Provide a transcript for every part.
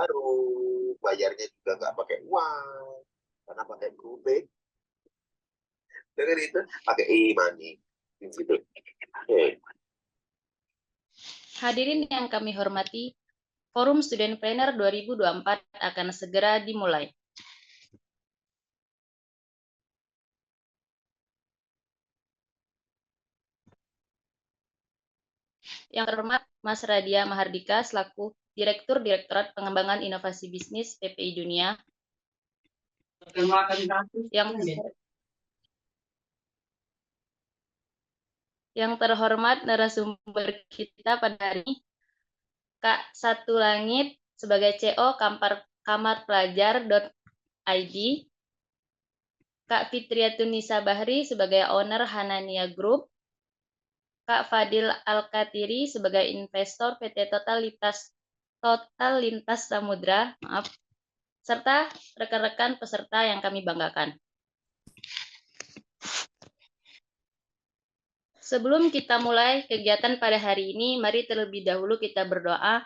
baru, bayarnya juga nggak pakai uang, karena pakai GoPay. Dengan itu pakai e-money. Gitu. Okay. Hadirin yang kami hormati, Forum Student Planner 2024 akan segera dimulai. Yang terhormat Mas Radia Mahardika selaku Direktur Direktorat Pengembangan Inovasi Bisnis PPI Dunia. Yang terhormat narasumber kita pada hari ini, Kak Satu Langit sebagai CO kamarpelajar.id, Kak Fitriatunisa Bahri sebagai owner Hanania Group, Kak Fadil Alkatiri sebagai investor PT Total Lintas Samudra, serta rekan-rekan peserta yang kami banggakan. Sebelum kita mulai kegiatan pada hari ini, mari terlebih dahulu kita berdoa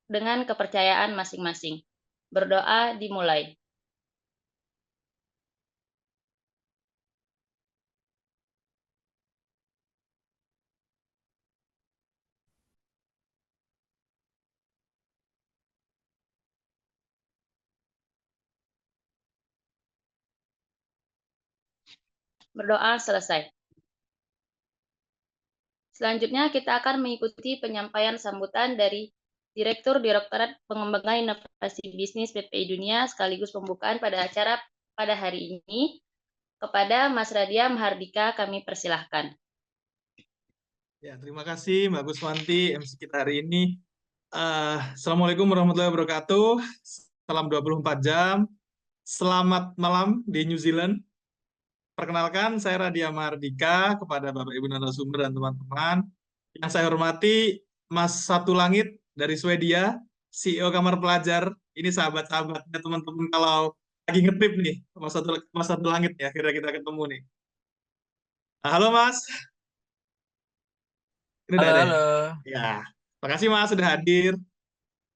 dengan kepercayaan masing-masing. Berdoa dimulai. Berdoa selesai. Selanjutnya kita akan mengikuti penyampaian sambutan dari Direktur Direktorat Pengembangan Inovasi Bisnis PPI Dunia sekaligus pembukaan pada acara pada hari ini. Kepada Mas Radia Mahardika kami persilahkan. Ya, terima kasih Mbak Guswanti, MC kita hari ini. Assalamualaikum warahmatullahi wabarakatuh. Salam 24 jam. Selamat malam di New Zealand. Perkenalkan, saya Radia Mahardika kepada Bapak Ibu narasumber dan teman-teman. Yang saya hormati Mas Satu Langit dari Swedia, CEO Kamar Pelajar. Ini sahabat-sahabatnya teman-teman kalau lagi ngetrip nih, Mas Satu Langit ya, akhirnya kita ketemu nih. Halo Mas. Ini udah ada. Ya, makasih Mas sudah hadir.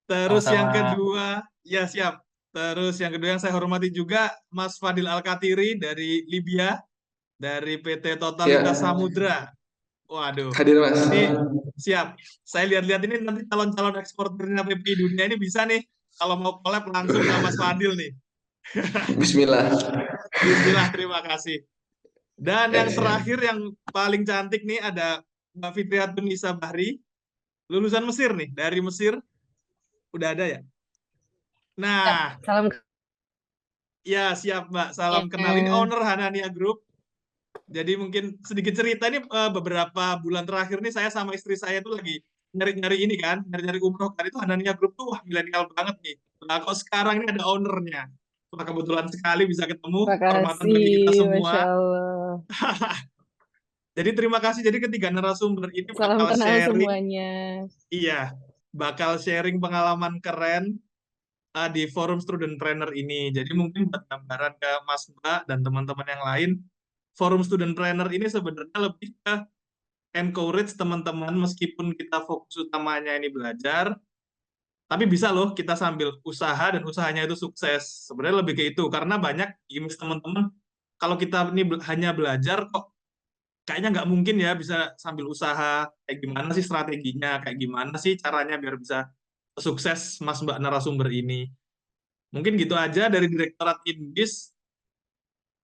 Terus yang kedua, ya siap. Terus yang kedua yang saya hormati juga Mas Fadil Alkatiri dari Libya, dari PT Total Lintas Samudra. Waduh. Hadir Mas. Ini siap. Saya lihat-lihat ini nanti calon-calon eksporternya PPI Dunia ini bisa nih kalau mau collab langsung sama Mas Fadil nih. Bismillah. Bismillah, terima kasih. Dan yang terakhir yang paling cantik nih ada Mbak Fitriatunisa Bahri, lulusan Mesir nih, dari Mesir. Udah ada ya? Nah, salam. Ya, siap Mbak. Salam kenal. Ini owner Hanania Group. Jadi mungkin sedikit cerita ini beberapa bulan terakhir nih saya sama istri saya tuh lagi nyari-nyari ini kan, nyari-nyari umroh kan. Itu Hanania Group tuh wah milenial banget nih. Nah, kok sekarang ini ada ownernya. Wah, kebetulan sekali bisa ketemu. Kehormatan bagi kita semua. Masya Allah. Jadi terima kasih. Jadi ketiga narasumber ini Salam bakal kenal sharing. semuanya. Iya, bakal sharing pengalaman keren di forum student trainer ini. Jadi mungkin buat gambaran ke Mas Mbak dan teman-teman yang lain, forum student trainer ini sebenarnya lebih ke encourage teman-teman meskipun kita fokus utamanya ini belajar, tapi bisa loh kita sambil usaha dan usahanya itu sukses. Sebenarnya lebih ke itu karena banyak image teman-teman kalau kita ini hanya belajar kok kayaknya nggak mungkin ya bisa sambil usaha. Kayak gimana sih strateginya? Kayak gimana sih caranya biar bisa sukses Mas Mbak narasumber ini? Mungkin gitu aja dari Direktorat Inbis.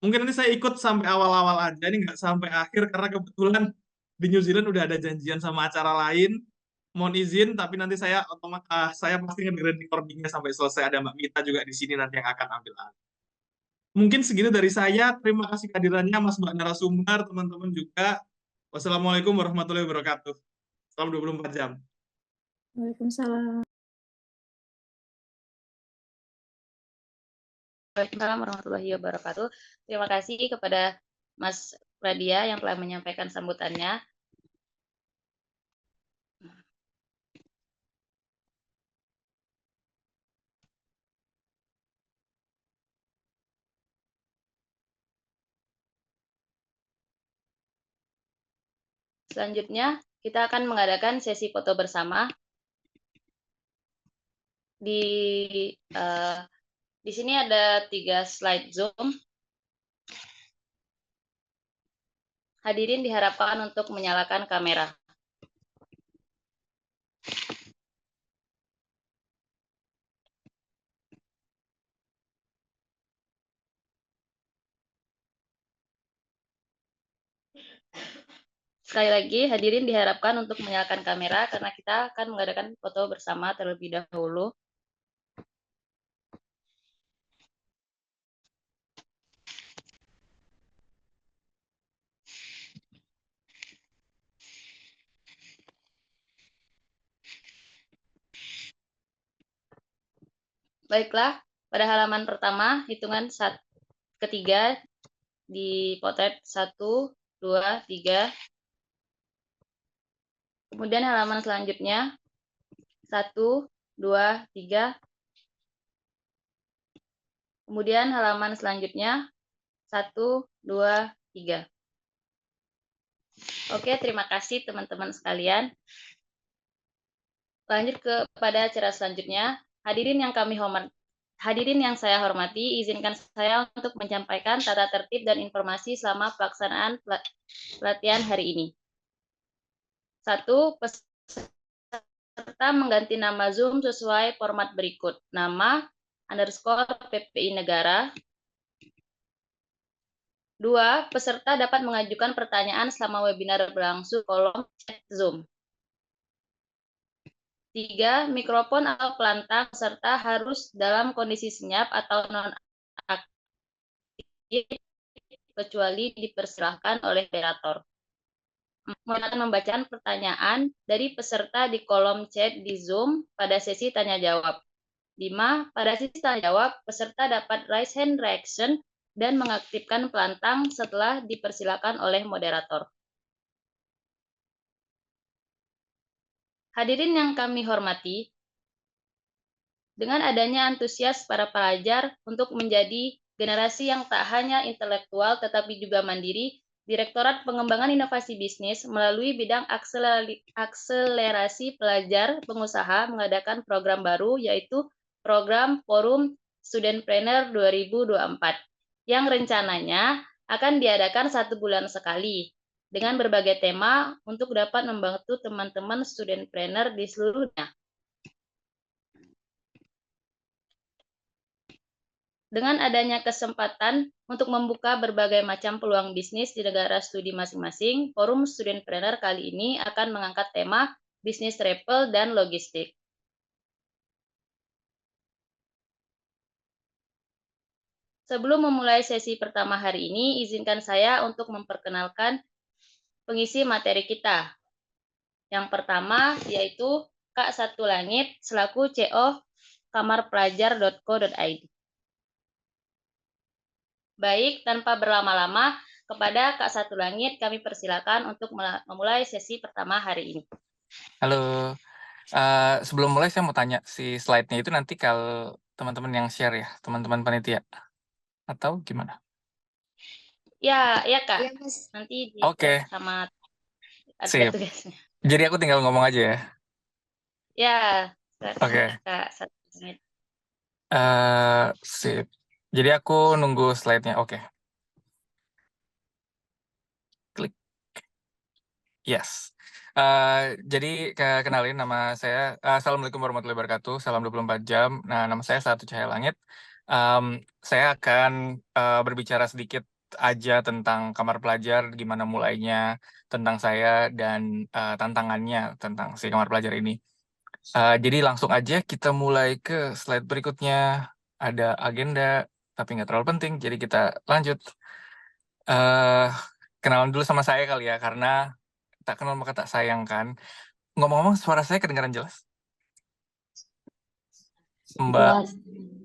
Mungkin nanti saya ikut sampai awal-awal aja, ini nggak sampai akhir, karena kebetulan di New Zealand udah ada janjian sama acara lain. Mohon izin, tapi nanti saya pasti ngedengerin recordingnya sampai selesai. Ada Mbak Mita juga di sini nanti yang akan ambil alih. Mungkin segitu dari saya. Terima kasih kehadirannya Mas Mbak narasumber, teman-teman juga. Wassalamualaikum warahmatullahi wabarakatuh. Salam 24 jam. Waalaikumsalam. Waalaikumsalam warahmatullahi wabarakatuh. Terima kasih kepada Mas Radia yang telah menyampaikan sambutannya. Selanjutnya, kita akan mengadakan sesi foto bersama. di sini ada 3 slide Zoom. Hadirin diharapkan untuk menyalakan kamera. Sekali lagi, hadirin diharapkan untuk menyalakan kamera karena kita akan mengadakan foto bersama terlebih dahulu. Baiklah, pada halaman pertama, hitungan ketiga di potret 1, 2, 3. Kemudian halaman selanjutnya 1, 2, 3. Kemudian halaman selanjutnya 1, 2, 3. Oke, terima kasih teman-teman sekalian. Lanjut kepada acara selanjutnya. Hadirin yang saya hormati, izinkan saya untuk menyampaikan tata tertib dan informasi selama pelaksanaan pelatihan hari ini. 1. Peserta mengganti nama Zoom sesuai format berikut. Nama, _PPI negara. 2. Peserta dapat mengajukan pertanyaan selama webinar berlangsung kolom chat Zoom. 3. Mikrofon atau pelantang peserta harus dalam kondisi senyap atau non-aktif kecuali dipersilahkan oleh moderator. Membacakan pertanyaan dari peserta di kolom chat di Zoom pada sesi tanya jawab. 5. Pada sesi tanya jawab, peserta dapat raise hand reaction dan mengaktifkan pelantang setelah dipersilakan oleh moderator. Hadirin yang kami hormati, dengan adanya antusias para pelajar untuk menjadi generasi yang tak hanya intelektual tetapi juga mandiri, Direktorat Pengembangan Inovasi Bisnis melalui bidang akselerasi pelajar pengusaha mengadakan program baru yaitu program Forum Studentpreneur 2024 yang rencananya akan diadakan 1 bulan sekali dengan berbagai tema untuk dapat membantu teman-teman studentpreneur di seluruh dunia. Dengan adanya kesempatan untuk membuka berbagai macam peluang bisnis di negara studi masing-masing, Forum Studentpreneur kali ini akan mengangkat tema bisnis travel dan logistik. Sebelum memulai sesi pertama hari ini, izinkan saya untuk memperkenalkan pengisi materi kita. Yang pertama yaitu Kak Satu Langit selaku CO kamarpelajar.co.id. Baik, tanpa berlama-lama, kepada Kak Satu Langit kami persilakan untuk memulai sesi pertama hari ini. Halo, sebelum mulai saya mau tanya, si slide-nya itu nanti kalau teman-teman yang share ya, teman-teman panitia, atau gimana? Ya Kak, Iya, Mas. nanti Oke. sama ada Sip. tugasnya. Jadi aku tinggal ngomong aja ya? Ya, Oke. Kak Satu Langit. Sip. Jadi aku nunggu slide-nya, oke. Klik. Yes. Jadi kenalin nama saya, Assalamualaikum warahmatullahi wabarakatuh, salam 24 jam. Nah, nama saya Satu Cahaya Langit. Saya akan berbicara sedikit aja tentang kamar pelajar, gimana mulainya, tentang saya, dan tantangannya tentang si kamar pelajar ini. Jadi langsung aja kita mulai ke slide berikutnya. Ada agenda, tapi nggak terlalu penting, jadi kita lanjut. Kenalan dulu sama saya kali ya, karena tak kenal maka tak sayang kan. Ngomong-ngomong, suara saya kedengaran jelas? Mbak? Jelas.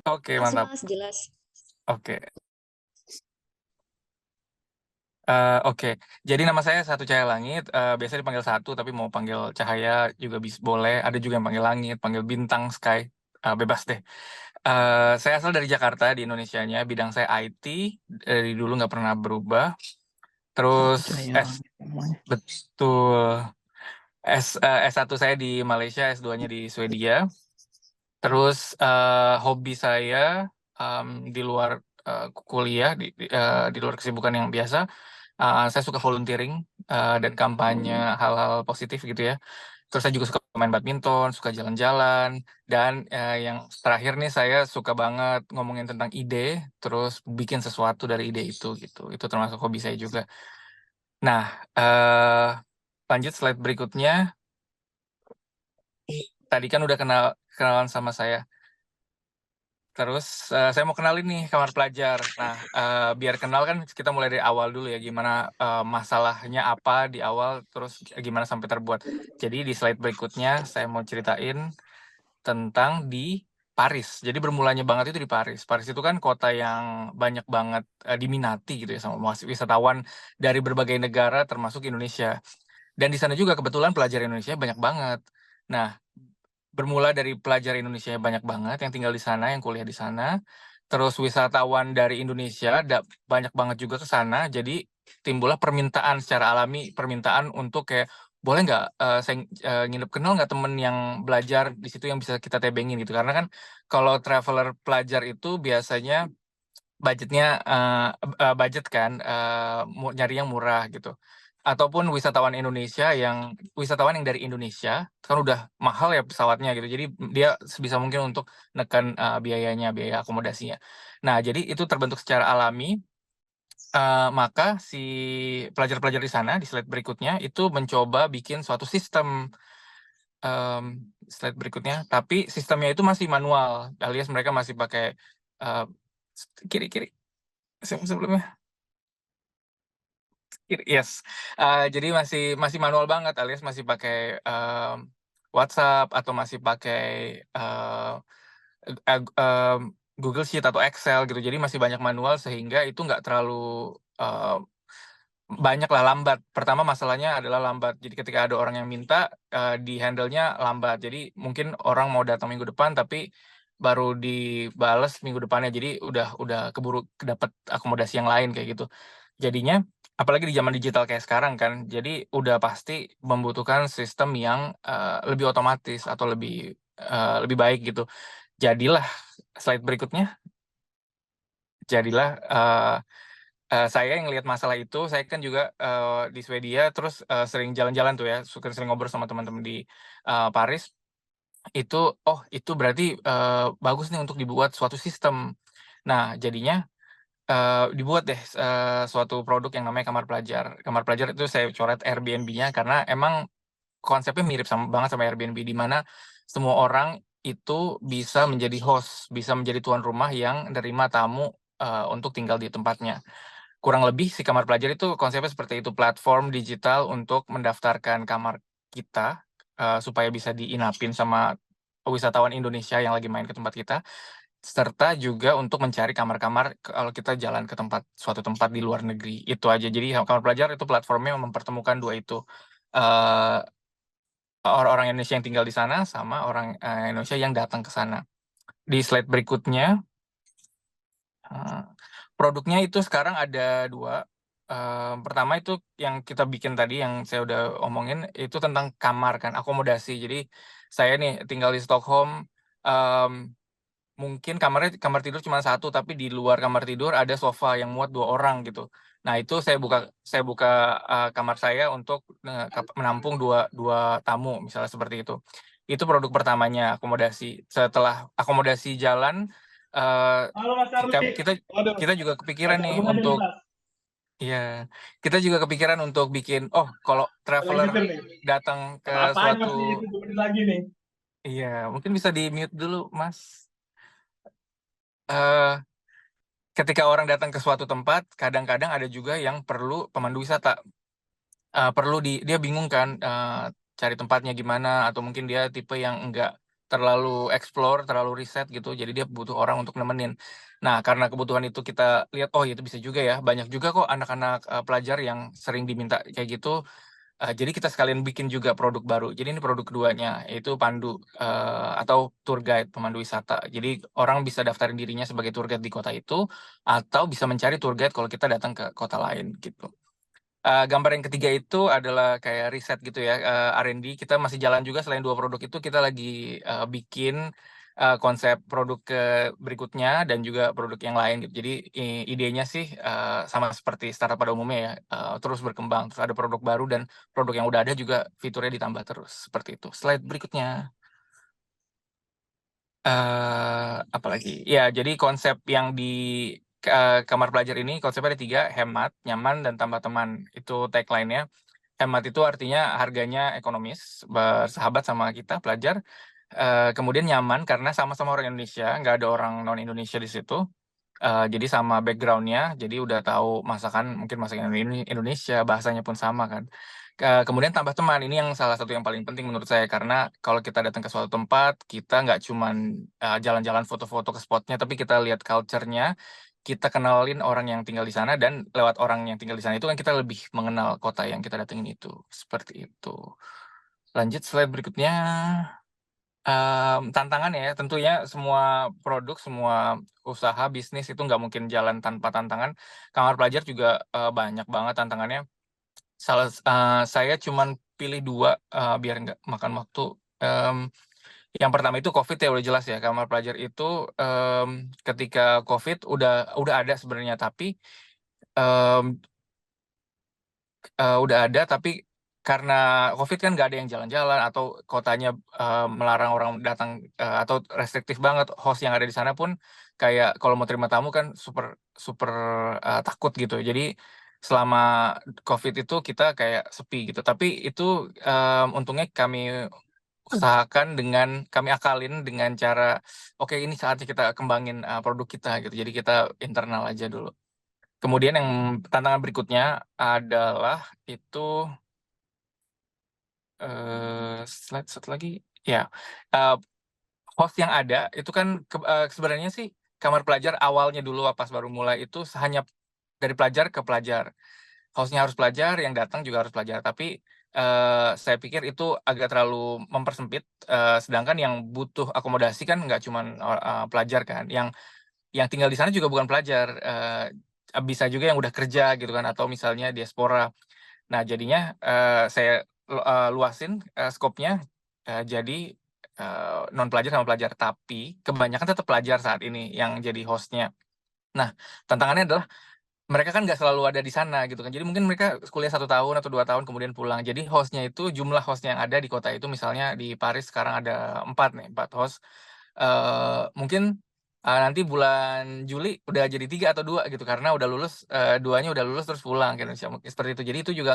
Oke, Jelas, mantap. Mas, jelas. Oke. Oke, jadi nama saya Satu Cahaya Langit. Biasa dipanggil Satu, tapi mau panggil Cahaya juga boleh. Ada juga yang panggil Langit, panggil Bintang, Sky. Bebas deh. Saya asal dari Jakarta, di Indonesianya. Bidang saya IT, dari dulu nggak pernah berubah. Terus betul. S1 saya di Malaysia, S2-nya di Swedia. Terus hobi saya di luar kuliah, di luar kesibukan yang biasa, saya suka volunteering dan kampanye hal-hal positif gitu ya. Terus saya juga suka main badminton, suka jalan-jalan, dan yang terakhir nih saya suka banget ngomongin tentang ide, terus bikin sesuatu dari ide itu gitu. Itu termasuk hobi saya juga. Nah, lanjut slide berikutnya. Tadi kan udah kenalan sama saya. Terus saya mau kenalin nih kamar pelajar. Nah, biar kenal kan kita mulai dari awal dulu ya, gimana masalahnya apa di awal, terus gimana sampai terbuat. Jadi di slide berikutnya saya mau ceritain tentang di Paris. Jadi bermulanya banget itu di Paris. Paris itu kan kota yang banyak banget diminati gitu ya sama wisatawan dari berbagai negara termasuk Indonesia. Dan di sana juga kebetulan pelajar Indonesia banyak banget. Nah, bermula dari pelajar Indonesia banyak banget yang tinggal di sana, yang kuliah di sana. Terus wisatawan dari Indonesia banyak banget juga ke sana. Jadi timbullah permintaan secara alami, permintaan untuk kayak boleh nggak saya nginep, kenal nggak temen yang belajar di situ yang bisa kita tebengin gitu. Karena kan kalau traveler pelajar itu biasanya budgetnya budget kan nyari yang murah gitu. Ataupun wisatawan yang dari Indonesia kan udah mahal ya pesawatnya gitu. Jadi dia sebisa mungkin untuk nekan biaya akomodasinya. Nah, jadi itu terbentuk secara alami. Maka si pelajar-pelajar di sana di slide berikutnya itu mencoba bikin suatu sistem slide berikutnya, tapi sistemnya itu masih manual, alias mereka masih pakai kiri-kiri sebelumnya. Yes, jadi masih manual banget, alias masih pakai WhatsApp atau masih pakai Google Sheet atau Excel gitu. Jadi masih banyak manual sehingga itu nggak terlalu banyak lah lambat. Pertama masalahnya adalah lambat. Jadi ketika ada orang yang minta di handle-nya lambat. Jadi mungkin orang mau datang minggu depan tapi baru dibales minggu depannya. Jadi udah keburu dapat akomodasi yang lain kayak gitu. Jadinya apalagi di zaman digital kayak sekarang kan, jadi udah pasti membutuhkan sistem yang lebih otomatis atau lebih baik gitu. Jadilah slide berikutnya. Jadilah saya yang lihat masalah itu, saya kan juga di Swedia, terus sering jalan-jalan tuh ya, sering ngobrol sama teman-teman di Paris. Itu berarti bagus nih untuk dibuat suatu sistem. Nah, jadinya dibuat deh suatu produk yang namanya kamar pelajar. Kamar pelajar itu saya coret Airbnb-nya karena emang konsepnya mirip banget sama Airbnb, di mana semua orang itu bisa menjadi host, bisa menjadi tuan rumah yang nerima tamu untuk tinggal di tempatnya. Kurang lebih si kamar pelajar itu konsepnya seperti itu, platform digital untuk mendaftarkan kamar kita supaya bisa diinapin sama wisatawan Indonesia yang lagi main ke tempat kita, serta juga untuk mencari kamar-kamar kalau kita jalan ke suatu tempat di luar negeri. Itu aja. Jadi kamar pelajar itu platformnya mempertemukan dua itu. Orang-orang Indonesia yang tinggal di sana sama orang Indonesia yang datang ke sana. Di slide berikutnya, produknya itu sekarang ada dua. Pertama itu yang kita bikin tadi, yang saya udah omongin, itu tentang kamar kan, akomodasi. Jadi saya nih tinggal di Stockholm, mungkin kamar tidur cuma satu, tapi di luar kamar tidur ada sofa yang muat 2 orang gitu. Nah, itu saya buka kamar saya untuk menampung dua tamu, misalnya seperti itu. Itu produk pertamanya, akomodasi. Setelah akomodasi jalan, kita juga kepikiran nih untuk kita juga kepikiran untuk bikin, kalau traveler datang ke suatu, iya, mungkin bisa di mute dulu, Mas. Ketika orang datang ke suatu tempat, kadang-kadang ada juga yang perlu pemandu wisata. Dia bingung kan cari tempatnya gimana, atau mungkin dia tipe yang enggak terlalu explore, terlalu riset gitu, jadi dia butuh orang untuk nemenin. Nah, karena kebutuhan itu kita lihat, itu bisa juga ya, banyak juga kok anak-anak pelajar yang sering diminta kayak gitu. Jadi kita sekalian bikin juga produk baru. Jadi ini produk keduanya, yaitu pandu atau tour guide, pemandu wisata. Jadi orang bisa daftarin dirinya sebagai tour guide di kota itu, atau bisa mencari tour guide kalau kita datang ke kota lain gitu. Gambar yang ketiga itu adalah kayak riset gitu ya, R&D. Kita masih jalan juga, selain 2 produk itu kita lagi bikin konsep produk berikutnya dan juga produk yang lain gitu. Jadi idenya sih sama seperti startup pada umumnya ya, terus berkembang, terus ada produk baru dan produk yang udah ada juga fiturnya ditambah terus seperti itu. Slide berikutnya. Apalagi ya, jadi konsep yang di kamar pelajar ini konsepnya ada 3, hemat, nyaman, dan tambah teman. Itu tagline-nya. Hemat itu artinya harganya ekonomis, bersahabat sama kita pelajar. Kemudian nyaman karena sama-sama orang Indonesia, nggak ada orang non Indonesia di situ. Jadi sama background-nya, jadi udah tahu masakan, mungkin masakan Indonesia, bahasanya pun sama kan. Kemudian tambah teman, ini yang salah satu yang paling penting menurut saya, karena kalau kita datang ke suatu tempat, kita nggak cuman jalan-jalan foto-foto ke spotnya, tapi kita lihat culture-nya, kita kenalin orang yang tinggal di sana, dan lewat orang yang tinggal di sana itu kan kita lebih mengenal kota yang kita datengin itu. Seperti itu. Lanjut slide berikutnya. Tantangan ya, tentunya semua produk, semua usaha bisnis itu nggak mungkin jalan tanpa tantangan. Kamar pelajar juga banyak banget tantangannya. Saya cuman pilih 2 biar nggak makan waktu. Yang pertama itu COVID ya, udah jelas ya. Kamar pelajar itu ketika COVID udah ada sebenarnya, tapi udah ada, tapi karena COVID kan nggak ada yang jalan-jalan atau kotanya melarang orang datang atau restriktif banget. Host yang ada di sana pun kayak kalau mau terima tamu kan super takut gitu. Jadi selama COVID itu kita kayak sepi gitu. Tapi itu untungnya kami usahakan kami akalin dengan cara, oke ini saatnya kita kembangin produk kita gitu. Jadi kita internal aja dulu. Kemudian yang tantangan berikutnya adalah itu slide satu lagi ya, host yang ada itu kan sebenarnya sih kamar pelajar awalnya dulu pas baru mulai itu hanya dari pelajar ke pelajar. Hostnya harus pelajar, yang datang juga harus pelajar. Tapi saya pikir itu agak terlalu mempersempit. Sedangkan yang butuh akomodasi kan nggak cuman pelajar kan, yang tinggal di sana juga bukan pelajar. Bisa juga yang udah kerja gitu kan, atau misalnya diaspora. Nah jadinya saya luasin skopnya jadi non pelajar sama pelajar, tapi kebanyakan tetap pelajar saat ini yang jadi hostnya. Nah tantangannya adalah mereka kan nggak selalu ada di sana gitu kan, jadi mungkin mereka kuliah 1 tahun atau 2 tahun kemudian pulang. Jadi hostnya itu, jumlah hostnya yang ada di kota itu, misalnya di Paris sekarang ada 4 host. Mungkin nanti bulan Juli udah jadi 3 atau 2 gitu, karena udah lulus, 2-nya udah lulus terus pulang ke Indonesia, seperti itu. Jadi itu juga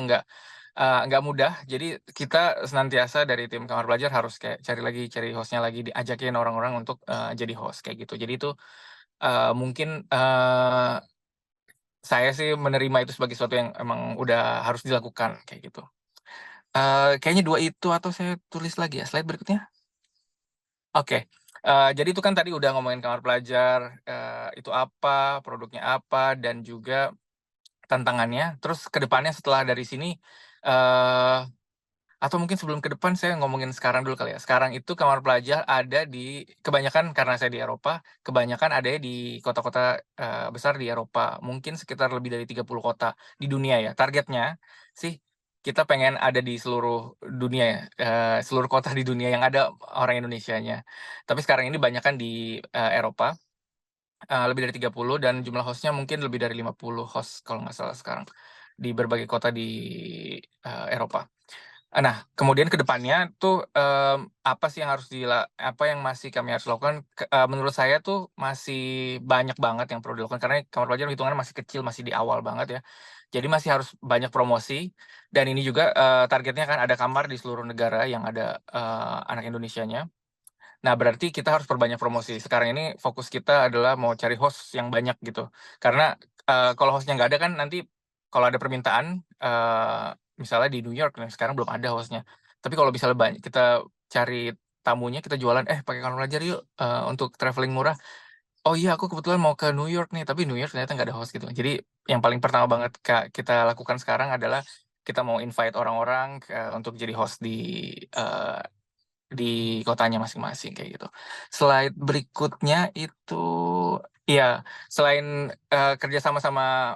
nggak mudah. Jadi kita senantiasa dari tim kamar pelajar harus kayak cari hostnya lagi, diajakin orang-orang untuk jadi host kayak gitu. Jadi itu mungkin saya sih menerima itu sebagai sesuatu yang emang udah harus dilakukan kayak gitu. Kayaknya 2 itu, atau saya tulis lagi ya slide berikutnya? Oke. Jadi itu kan tadi udah ngomongin kamar pelajar, itu apa, produknya apa, dan juga tantangannya. Terus ke depannya setelah dari sini, atau mungkin sebelum ke depan saya ngomongin sekarang dulu kali ya. Sekarang itu kamar pelajar ada di kebanyakan, karena saya di Eropa, kebanyakan ada di kota-kota besar di Eropa. Mungkin sekitar lebih dari 30 kota di dunia ya. Targetnya sih kita pengen ada di seluruh dunia ya, seluruh kota di dunia yang ada orang Indonesianya. Tapi sekarang ini banyak kan di Eropa, lebih dari 30, dan jumlah hostnya mungkin lebih dari 50 host kalau nggak salah sekarang di berbagai kota di Eropa. Nah, kemudian ke depannya tuh apa sih yang apa yang masih kami harus lakukan? Menurut saya tuh masih banyak banget yang perlu dilakukan, karena kamar pelajar hitungannya masih kecil, masih di awal banget ya. Jadi masih harus banyak promosi, dan ini juga targetnya kan ada kamar di seluruh negara yang ada anak Indonesianya. Nah, berarti kita harus perbanyak promosi. Sekarang ini fokus kita adalah mau cari host yang banyak gitu. Karena kalau hostnya nggak ada kan nanti kalau ada permintaan, misalnya di New York, nah sekarang belum ada hostnya. Tapi kalau misalnya banyak, kita cari tamunya, kita jualan, pakai kamar pelajar yuk untuk traveling murah. Oh iya, aku kebetulan mau ke New York nih, tapi New York ternyata nggak ada host gitu. Jadi yang paling pertama banget kita lakukan sekarang adalah kita mau invite orang-orang untuk jadi host di kotanya masing-masing kayak gitu. Slide berikutnya itu ya, selain kerjasama sama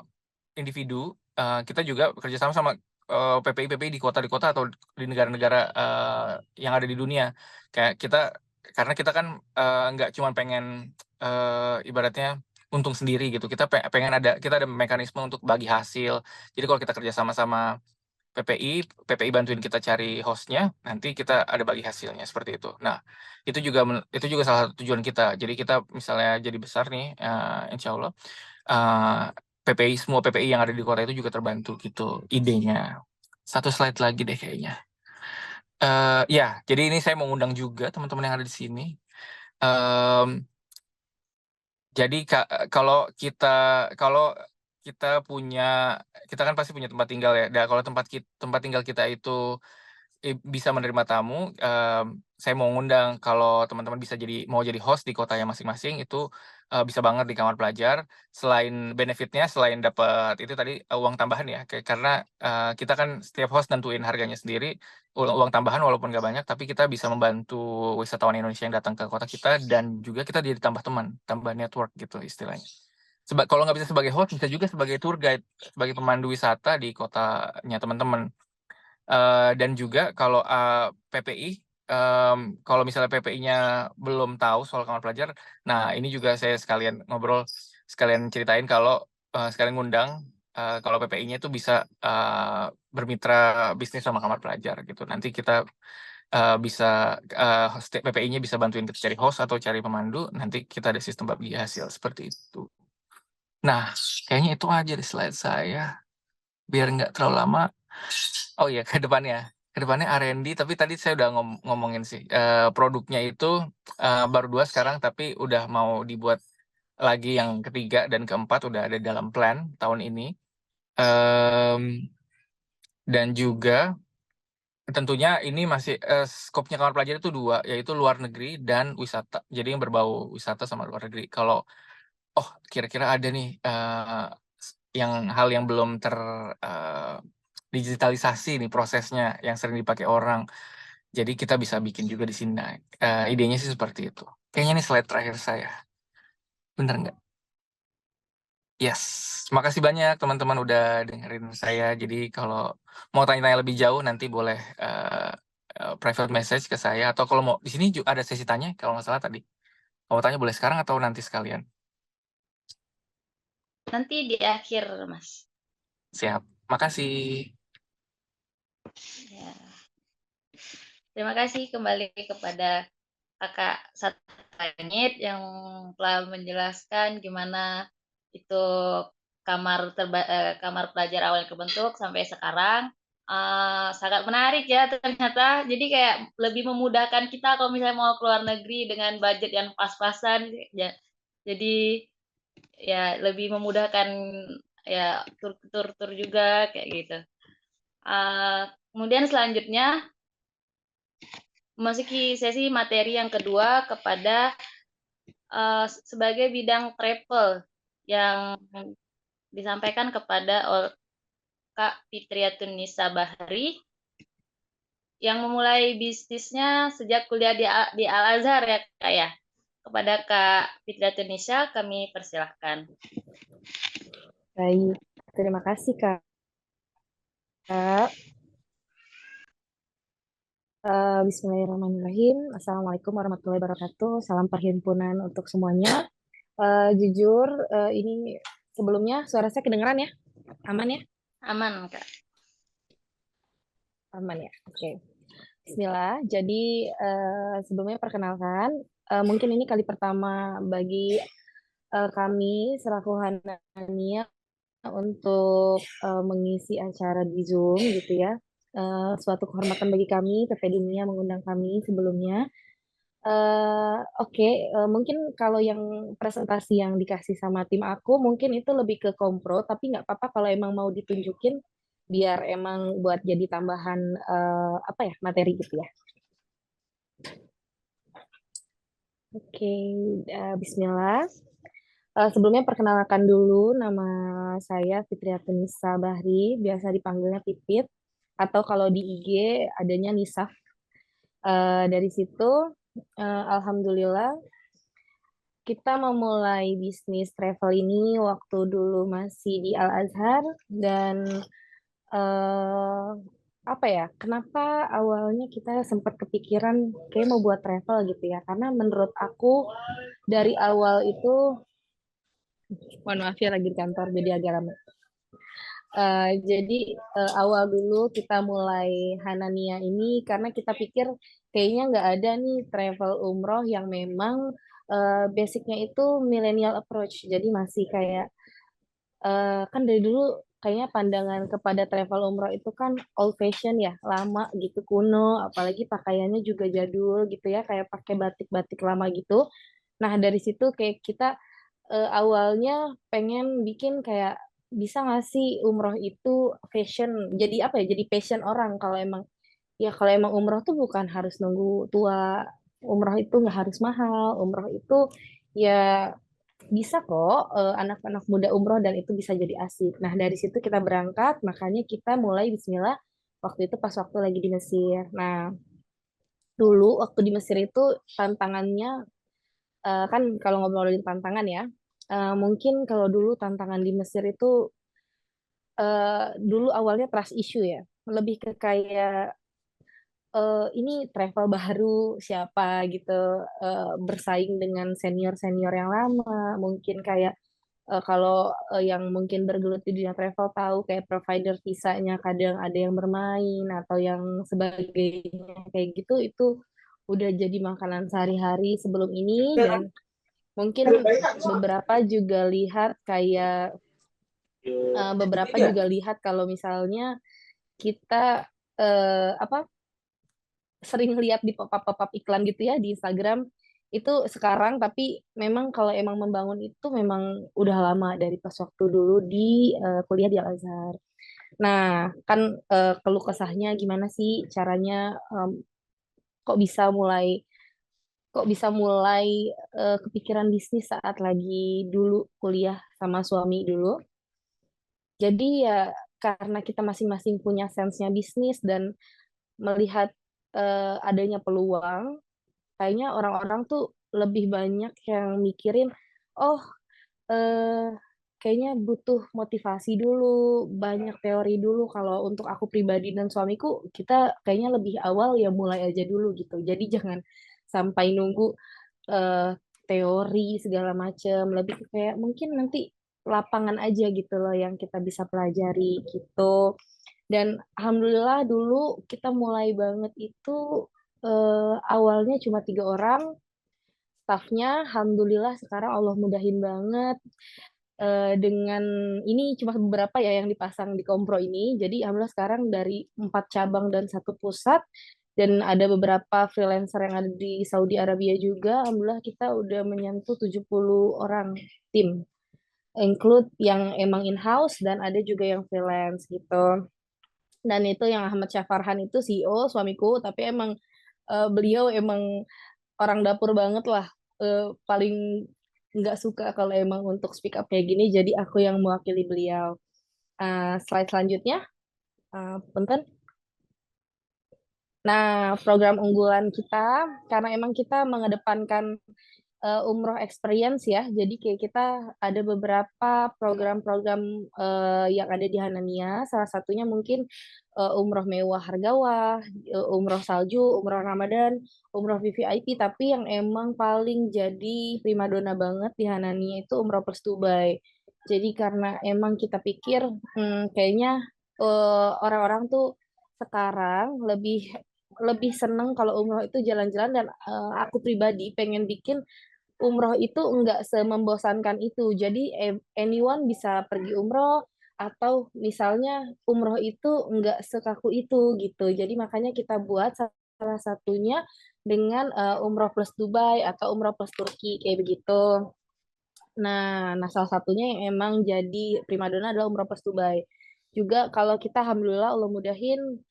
individu, kita juga kerjasama sama PPI di kota atau di negara-negara yang ada di dunia. Kayak kita karena kita kan nggak cuma pengen ibaratnya untung sendiri gitu, kita pengen kita ada mekanisme untuk bagi hasil. Jadi kalau kita kerja sama PPI bantuin kita cari hostnya, nanti kita ada bagi hasilnya seperti itu. Nah, itu juga salah satu tujuan kita. Jadi kita misalnya jadi besar nih, insya Allah semua PPI yang ada di kota itu juga terbantu gitu idenya. Satu slide lagi deh kayaknya. Ya, jadi ini saya mau undang juga teman-teman yang ada di sini. Jadi kalau kita kan pasti punya tempat tinggal ya. Dan kalau tempat tinggal kita itu bisa menerima tamu, saya mau ngundang kalau teman-teman mau jadi host di kotanya masing-masing itu bisa banget di kamar pelajar. Selain benefitnya, selain dapat itu tadi uang tambahan ya, karena kita kan setiap host nentuin harganya sendiri, uang tambahan walaupun nggak banyak, tapi kita bisa membantu wisatawan Indonesia yang datang ke kota kita dan juga kita jadi tambah network gitu istilahnya. Kalau nggak bisa sebagai host, bisa juga sebagai tour guide, sebagai pemandu wisata di kotanya teman-teman. Dan juga kalau PPI, kalau misalnya PPI-nya belum tahu soal kamar pelajar, nah ini juga saya sekalian ngobrol, sekalian ceritain kalau sekalian ngundang kalau PPI-nya itu bisa bermitra bisnis sama kamar pelajar gitu. Nanti kita bisa PPI-nya bisa bantuin kita cari host atau cari pemandu, nanti kita ada sistem bagi hasil seperti itu. Nah, kayaknya itu aja di slide saya, biar nggak terlalu lama. Oh iya, ke depannya R&D, tapi tadi saya udah ngomongin sih, produknya itu baru 2 sekarang, tapi udah mau dibuat lagi yang ketiga dan keempat udah ada dalam plan tahun ini. Dan juga tentunya ini masih skopnya kamar pelajar itu 2, yaitu luar negeri dan wisata. Jadi yang berbau wisata sama luar negeri. Kalau kira-kira ada nih hal yang belum digitalisasi nih prosesnya yang sering dipakai orang. Jadi kita bisa bikin juga di sini. Idenya sih seperti itu. Kayaknya ini slide terakhir saya. Bener nggak? Yes. Makasih banyak teman-teman udah dengerin saya. Jadi kalau mau tanya-tanya lebih jauh nanti boleh private message ke saya. Atau kalau mau di sini juga ada sesi tanya kalau nggak salah tadi. Kalau mau tanya boleh sekarang atau nanti sekalian. Nanti di akhir, Mas. Siap. Makasih. Ya. Terima kasih kembali kepada Kakak Satangit yang telah menjelaskan gimana itu kamar pelajar awal yang kebentuk sampai sekarang. Sangat menarik ya ternyata. Jadi kayak lebih memudahkan kita kalau misalnya mau keluar negeri dengan budget yang pas-pasan. Ya, jadi ya lebih memudahkan ya tur juga kayak gitu. Kemudian selanjutnya memasuki sesi materi yang kedua kepada sebagai bidang travel yang disampaikan kepada Kak Fitriatun Nisa Bahri yang memulai bisnisnya sejak kuliah di Al-Azhar ya Kak ya. Kepada Kak Fitriatun Nisa kami persilahkan. Baik, terima kasih Kak. Bismillahirrahmanirrahim. Assalamualaikum warahmatullahi wabarakatuh. Salam perhimpunan untuk semuanya. Jujur, ini sebelumnya suara saya kedengeran ya? Aman ya? Aman Kak. Aman ya? Oke. Bismillah. Jadi sebelumnya perkenalkan, mungkin ini kali pertama bagi kami selaku Hanania untuk mengisi acara di Zoom gitu ya. Suatu kehormatan bagi kami, PP Dunia mengundang kami sebelumnya. Oke, mungkin kalau yang presentasi yang dikasih sama tim aku, mungkin itu lebih ke kompro, tapi nggak apa-apa kalau emang mau ditunjukin, biar emang buat jadi tambahan materi gitu ya. Oke, Bismillah. Sebelumnya perkenalkan dulu, nama saya Fitriatun Nisa Bahri, biasa dipanggilnya Pipit, atau kalau di IG adanya Nisa. Dari situ, alhamdulillah, kita memulai bisnis travel ini waktu dulu masih di Al-Azhar, dan apa ya, kenapa awalnya kita sempat kepikiran kayak mau buat travel gitu ya? Karena menurut aku dari awal itu, mohon maaf ya lagi di kantor jadi agak ramai. Jadi awal dulu kita mulai Hanania ini karena kita pikir kayaknya nggak ada nih travel umroh yang memang basicnya itu millennial approach. Jadi masih kayak kan dari dulu kayaknya pandangan kepada travel umroh itu kan old fashion ya, lama gitu, kuno, apalagi pakaiannya juga jadul gitu ya, kayak pakai batik-batik lama gitu. Nah, dari situ kayak kita awalnya pengen bikin kayak bisa nggak sih umroh itu fashion, jadi apa ya, jadi passion orang. Kalau emang ya, kalau emang umroh tuh bukan harus nunggu tua, umroh itu nggak harus mahal, umroh itu ya bisa kok anak-anak muda umroh dan itu bisa jadi asik. Nah, dari situ kita berangkat, makanya kita mulai bismillah waktu itu pas waktu lagi di Mesir. Nah, dulu waktu di Mesir itu tantangannya kan kalau ngobrolin tantangan ya, mungkin kalau dulu tantangan di Mesir itu dulu awalnya trust issue ya, lebih ke kayak ini travel baru siapa gitu, bersaing dengan senior-senior yang lama, mungkin kayak kalau yang mungkin bergelut di dunia travel tahu kayak provider visanya kadang ada yang bermain atau yang sebagainya kayak gitu, itu udah jadi makanan sehari-hari sebelum ini. Dan mungkin beberapa juga lihat kayak beberapa juga lihat kalau misalnya kita apa sering lihat di pop-up iklan gitu ya di Instagram itu sekarang, tapi memang kalau emang membangun itu memang udah lama dari pas waktu dulu di kuliah di Al-Azhar. Nah, kan keluh kesahnya gimana sih caranya, kok bisa mulai kepikiran bisnis saat lagi dulu kuliah sama suami dulu. Jadi ya karena kita masing-masing punya sense-nya bisnis dan melihat adanya peluang, kayaknya orang-orang tuh lebih banyak yang mikirin, oh eh, kayaknya butuh motivasi dulu, banyak teori dulu. Kalau untuk aku pribadi dan suamiku, kita kayaknya lebih awal ya mulai aja dulu gitu. Jadi jangan sampai nunggu eh, teori segala macam, lebih ke kayak mungkin nanti lapangan aja gitu loh yang kita bisa pelajari gitu. Dan alhamdulillah dulu kita mulai banget itu awalnya cuma 3 orang, staffnya alhamdulillah sekarang Allah mudahin banget dengan ini cuma beberapa ya yang dipasang di Kompro ini. Jadi alhamdulillah sekarang dari 4 cabang dan 1 pusat, dan ada beberapa freelancer yang ada di Saudi Arabia juga. Alhamdulillah kita udah menyentuh 70 orang tim, include yang emang in-house dan ada juga yang freelance gitu. Dan itu yang Ahmad Syafarhan itu CEO suamiku, tapi emang beliau emang orang dapur banget lah. Paling nggak suka kalau emang untuk speak up kayak gini, jadi aku yang mewakili beliau. Slide selanjutnya, punten. Nah, program unggulan kita, karena emang kita mengedepankan umroh experience ya, jadi kayak kita ada beberapa program-program yang ada di Hanania, salah satunya mungkin umroh mewah hargawah, umroh salju, umroh Ramadan, umroh VVIP, tapi yang emang paling jadi primadona banget di Hanania itu umroh plus Dubai. Jadi karena emang kita pikir kayaknya orang-orang tuh sekarang lebih lebih seneng kalau umroh itu jalan-jalan, dan aku pribadi pengen bikin umroh itu enggak semembosankan itu. Jadi anyone bisa pergi umroh, atau misalnya umroh itu enggak sekaku itu gitu. Jadi makanya kita buat salah satunya dengan umroh plus Dubai atau umroh plus Turki kayak begitu. Nah, salah satunya yang emang jadi primadona adalah umroh plus Dubai. Juga kalau kita alhamdulillah Allah mudahin,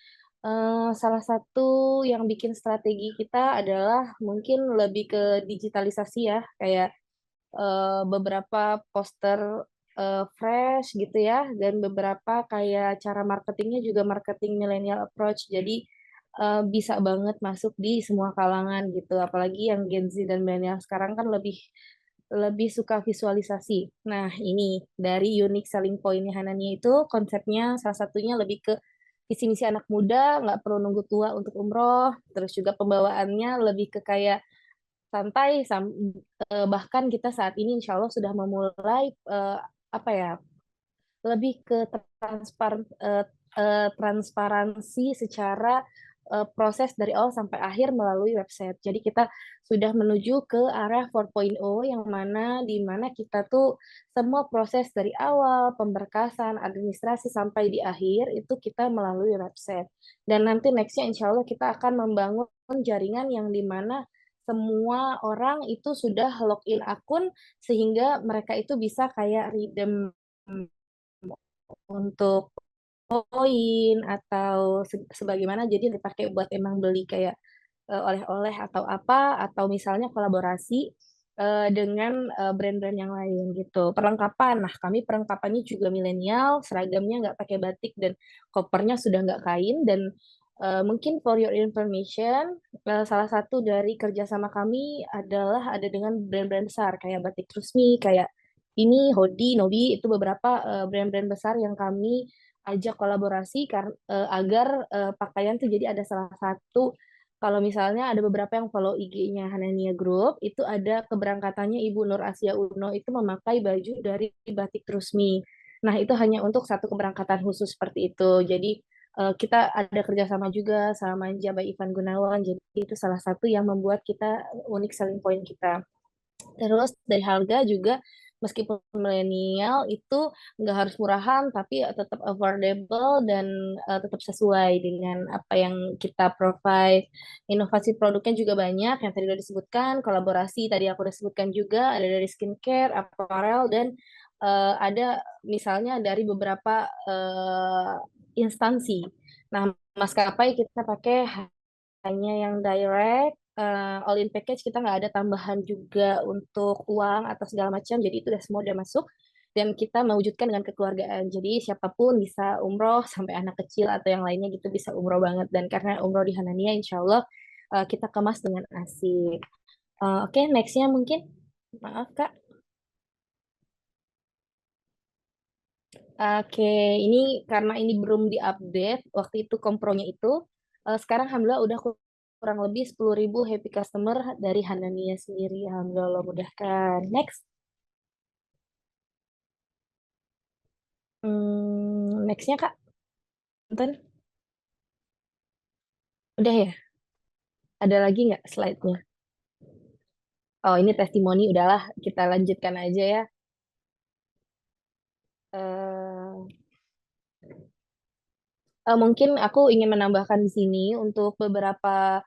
salah satu yang bikin strategi kita adalah mungkin lebih ke digitalisasi ya, kayak beberapa poster fresh gitu ya, dan beberapa kayak cara marketingnya juga marketing millennial approach. Jadi bisa banget masuk di semua kalangan gitu. Apalagi yang Gen Z dan millennial sekarang kan lebih lebih suka visualisasi. Nah, ini dari unique selling point Hanania itu konsepnya salah satunya lebih ke visi misi anak muda, nggak perlu nunggu tua untuk umroh, terus juga pembawaannya lebih ke kayak santai, bahkan kita saat ini insya Allah sudah memulai apa ya, lebih ke transparansi secara proses dari awal sampai akhir melalui website. Jadi kita sudah menuju ke arah 4.0 yang mana di mana kita tuh semua proses dari awal, pemberkasan, administrasi sampai di akhir itu kita melalui website. Dan nanti nextnya insya Allah kita akan membangun jaringan yang di mana semua orang itu sudah login akun sehingga mereka itu bisa kayak redeem untuk poin atau sebagaimana, jadi dipakai buat emang beli kayak oleh-oleh atau apa, atau misalnya kolaborasi dengan brand-brand yang lain gitu. Perlengkapan, nah kami perlengkapannya juga milenial, seragamnya nggak pakai batik dan kopernya sudah nggak kain. Dan mungkin for your information, salah satu dari kerjasama kami adalah ada dengan brand-brand besar kayak Batik Trusmi, kayak ini Hodi, Nobi, itu beberapa brand-brand besar yang kami ajak kolaborasi agar pakaian tuh jadi ada salah satu, kalau misalnya ada beberapa yang follow IG-nya Hanania Group, itu ada keberangkatannya Ibu Nur Asia Uno itu memakai baju dari Batik Trusmi. Nah, itu hanya untuk satu keberangkatan khusus seperti itu. Jadi kita ada kerjasama juga sama Manja by Ivan Gunawan. Jadi itu salah satu yang membuat kita unik selling point kita. Terus dari harga juga meskipun milenial itu nggak harus murahan tapi tetap affordable dan tetap sesuai dengan apa yang kita provide. Inovasi produknya juga banyak yang tadi udah disebutkan, kolaborasi tadi aku udah sebutkan juga, ada dari skincare, apparel, dan ada misalnya dari beberapa instansi. Nah, maskapai kita pakai hanya yang direct, all in package, kita nggak ada tambahan juga untuk uang atau segala macam, jadi itu udah semua udah masuk dan kita mewujudkan dengan kekeluargaan, jadi siapapun bisa umroh sampai anak kecil atau yang lainnya gitu bisa umroh banget. Dan karena umroh di Hanania insya Allah kita kemas dengan asik. Oke, nextnya mungkin, maaf Kak. Oke, ini karena ini belum diupdate waktu itu kompronya itu. Sekarang alhamdulillah udah kurang lebih 10.000 happy customer dari Hanania sendiri. Alhamdulillah Allah mudahkan. Next. Nextnya Kak. Nonton. Udah ya? Ada lagi nggak slide-nya? Oh, ini testimoni. Udahlah, kita lanjutkan aja ya. Eh, mungkin aku ingin menambahkan di sini untuk beberapa.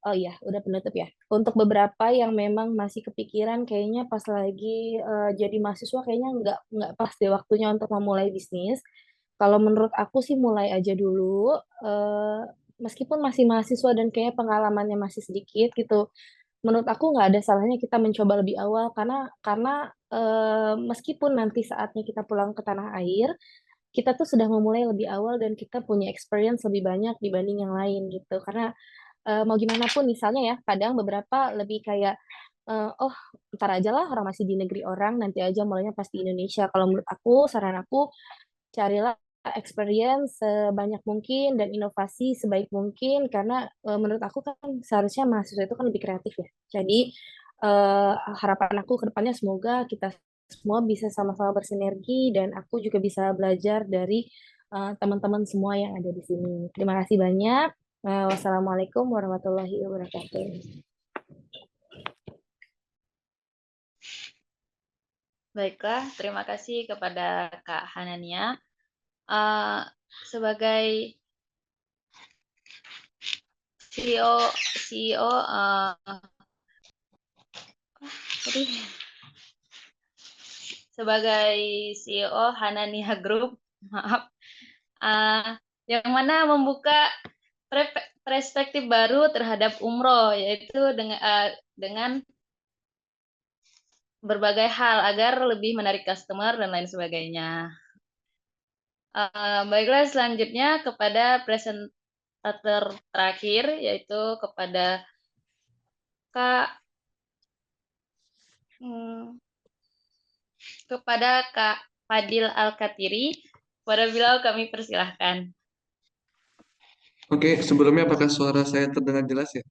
Oh iya, udah penutup ya. Untuk beberapa yang memang masih kepikiran, kayaknya pas lagi jadi mahasiswa, kayaknya nggak pas deh waktunya untuk memulai bisnis. Kalau menurut aku sih mulai aja dulu, meskipun masih mahasiswa dan kayaknya pengalamannya masih sedikit gitu. Menurut aku nggak ada salahnya kita mencoba lebih awal karena meskipun nanti saatnya kita pulang ke tanah air, kita tuh sudah memulai lebih awal dan kita punya experience lebih banyak dibanding yang lain gitu. Karena mau gimana pun misalnya ya, kadang beberapa lebih kayak oh ntar aja lah, orang masih di negeri orang, nanti aja mulainya pas di Indonesia. Kalau menurut aku, saran aku, carilah experience sebanyak mungkin dan inovasi sebaik mungkin karena menurut aku kan seharusnya mahasiswa itu kan lebih kreatif ya. Jadi eh, harapan aku ke depannya semoga kita semua bisa sama-sama bersinergi dan aku juga bisa belajar dari teman-teman semua yang ada di sini. Terima kasih banyak. Wassalamualaikum warahmatullahi wabarakatuh. Baiklah, terima kasih kepada Kak Hanania. Sebagai CEO sebagai CEO Hanania Group, maaf, yang mana membuka perspektif baru terhadap umroh, yaitu dengan berbagai hal agar lebih menarik customer dan lain sebagainya. Baiklah, selanjutnya kepada presentator terakhir, yaitu kepada Kak Fadil Al-Katiri. Pada beliau kami persilahkan. Oke, sebelumnya apakah suara saya terdengar jelas ya?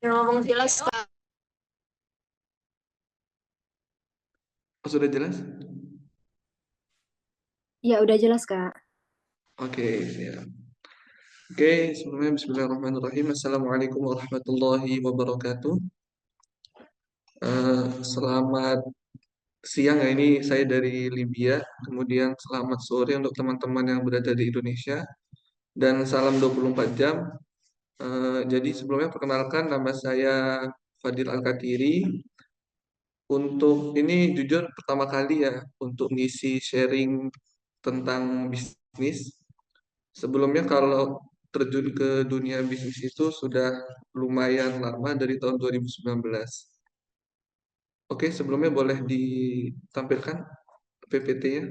Ngomong jelas, Kak. Oh, sudah jelas? Ya, udah jelas, Kak. Oke, siap. Oke, sebelumnya Bismillahirrahmanirrahim. Assalamualaikum warahmatullahi wabarakatuh. Selamat siang ya, ini saya dari Libya. Kemudian selamat sore untuk teman-teman yang berada di Indonesia. Dan salam 24 jam. Jadi sebelumnya perkenalkan, nama saya Fadil Al-Katiri. Untuk ini jujur pertama kali ya untuk ngisi sharing tentang bisnis. Sebelumnya kalau terjun ke dunia bisnis itu sudah lumayan lama dari tahun 2019. Oke, sebelumnya boleh ditampilkan PPT-nya.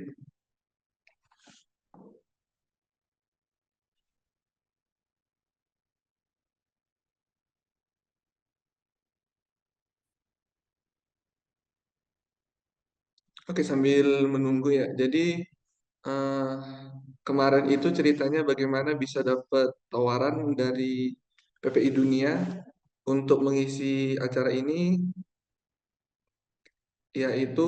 Oke, sambil menunggu ya. Jadi eh, kemarin itu ceritanya bagaimana bisa dapat tawaran dari PPI Dunia untuk mengisi acara ini, yaitu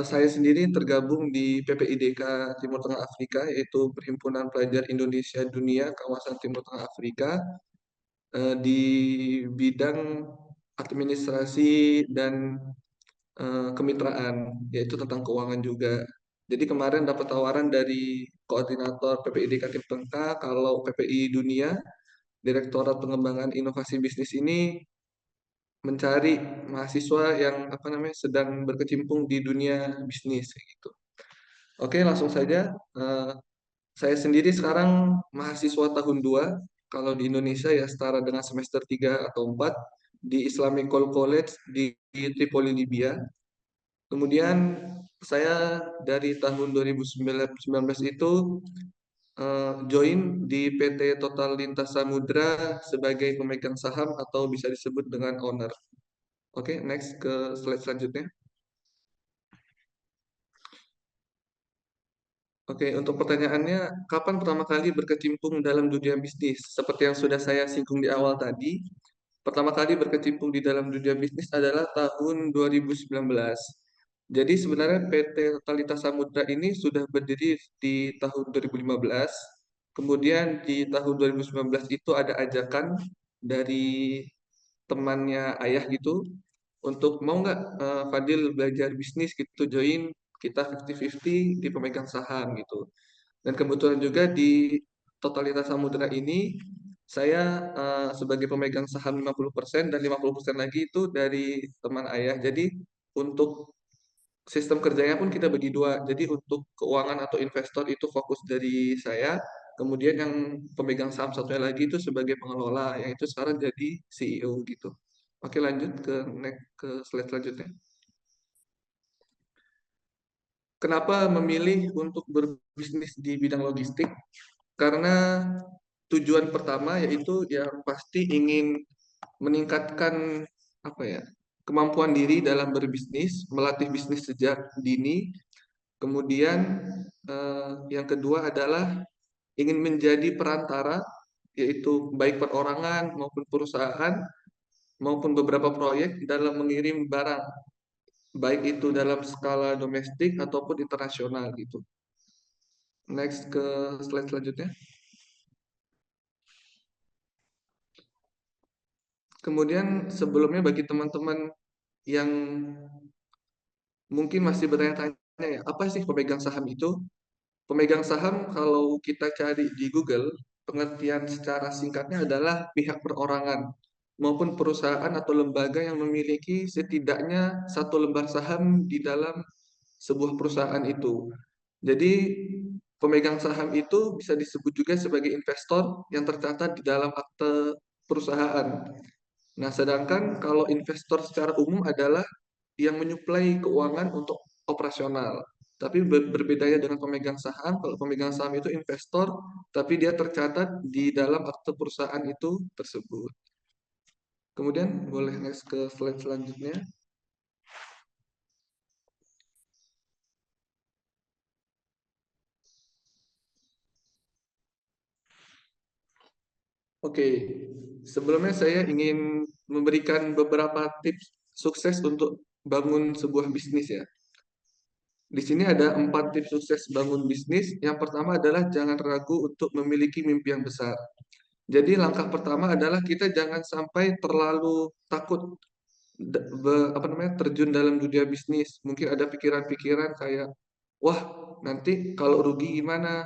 saya sendiri tergabung di PPIDK Timur Tengah Afrika, yaitu Perhimpunan Pelajar Indonesia Dunia Kawasan Timur Tengah Afrika, di bidang administrasi dan kemitraan, yaitu tentang keuangan juga. Jadi kemarin dapat tawaran dari koordinator PPIDK Timur Tengah kalau PPI Dunia, Direktorat Pengembangan Inovasi Bisnis ini mencari mahasiswa yang sedang berkecimpung di dunia bisnis gitu. Oke, langsung saja. Saya sendiri sekarang mahasiswa tahun 2 kalau di Indonesia ya setara dengan semester 3 atau 4 di Islamic College di Tripoli, Libya. Kemudian saya dari tahun 2019 itu join di PT Total Lintas Samudra sebagai pemegang saham atau bisa disebut dengan owner. Oke, next ke slide selanjutnya. Oke, untuk pertanyaannya, kapan pertama kali berkecimpung dalam dunia bisnis? Seperti yang sudah saya singgung di awal tadi, pertama kali berkecimpung di dalam dunia bisnis adalah tahun 2019. Jadi sebenarnya PT Totalitas Samudra ini sudah berdiri di tahun 2015. Kemudian di tahun 2019 itu ada ajakan dari temannya ayah gitu untuk mau nggak Fadil belajar bisnis gitu join kita 50-50 di pemegang saham gitu. Dan kebetulan juga di Totalitas Samudra ini saya sebagai pemegang saham 50% dan 50% lagi itu dari teman ayah. Jadi untuk sistem kerjanya pun kita bagi dua. Jadi untuk keuangan atau investor itu fokus dari saya. Kemudian yang pemegang saham satunya lagi itu sebagai pengelola, yang itu sekarang jadi CEO gitu. Oke, lanjut ke next ke slide selanjutnya. Kenapa memilih untuk berbisnis di bidang logistik? Karena tujuan pertama yaitu yang pasti ingin meningkatkan apa ya kemampuan diri dalam berbisnis, melatih bisnis sejak dini. Kemudian yang kedua adalah ingin menjadi perantara, yaitu baik perorangan maupun perusahaan maupun beberapa proyek dalam mengirim barang, baik itu dalam skala domestik ataupun internasional gitu. Next ke slide selanjutnya. Kemudian sebelumnya bagi teman-teman yang mungkin masih bertanya-tanya ya, apa sih pemegang saham itu? Pemegang saham kalau kita cari di Google, pengertian secara singkatnya adalah pihak perorangan maupun perusahaan atau lembaga yang memiliki setidaknya satu lembar saham di dalam sebuah perusahaan itu. Jadi pemegang saham itu bisa disebut juga sebagai investor yang tercatat di dalam akte perusahaan. Nah, sedangkan kalau investor secara umum adalah yang menyuplai keuangan untuk operasional. Tapi berbedanya dengan pemegang saham, kalau pemegang saham itu investor, tapi dia tercatat di dalam akte perusahaan itu tersebut. Kemudian boleh next ke slide selanjutnya. Oke, sebelumnya saya ingin memberikan beberapa tips sukses untuk bangun sebuah bisnis ya. Di sini ada 4 tips sukses bangun bisnis. Yang pertama adalah jangan ragu untuk memiliki mimpi yang besar. Jadi langkah pertama adalah kita jangan sampai terlalu takut terjun dalam dunia bisnis. Mungkin ada pikiran-pikiran kayak, wah nanti kalau rugi gimana?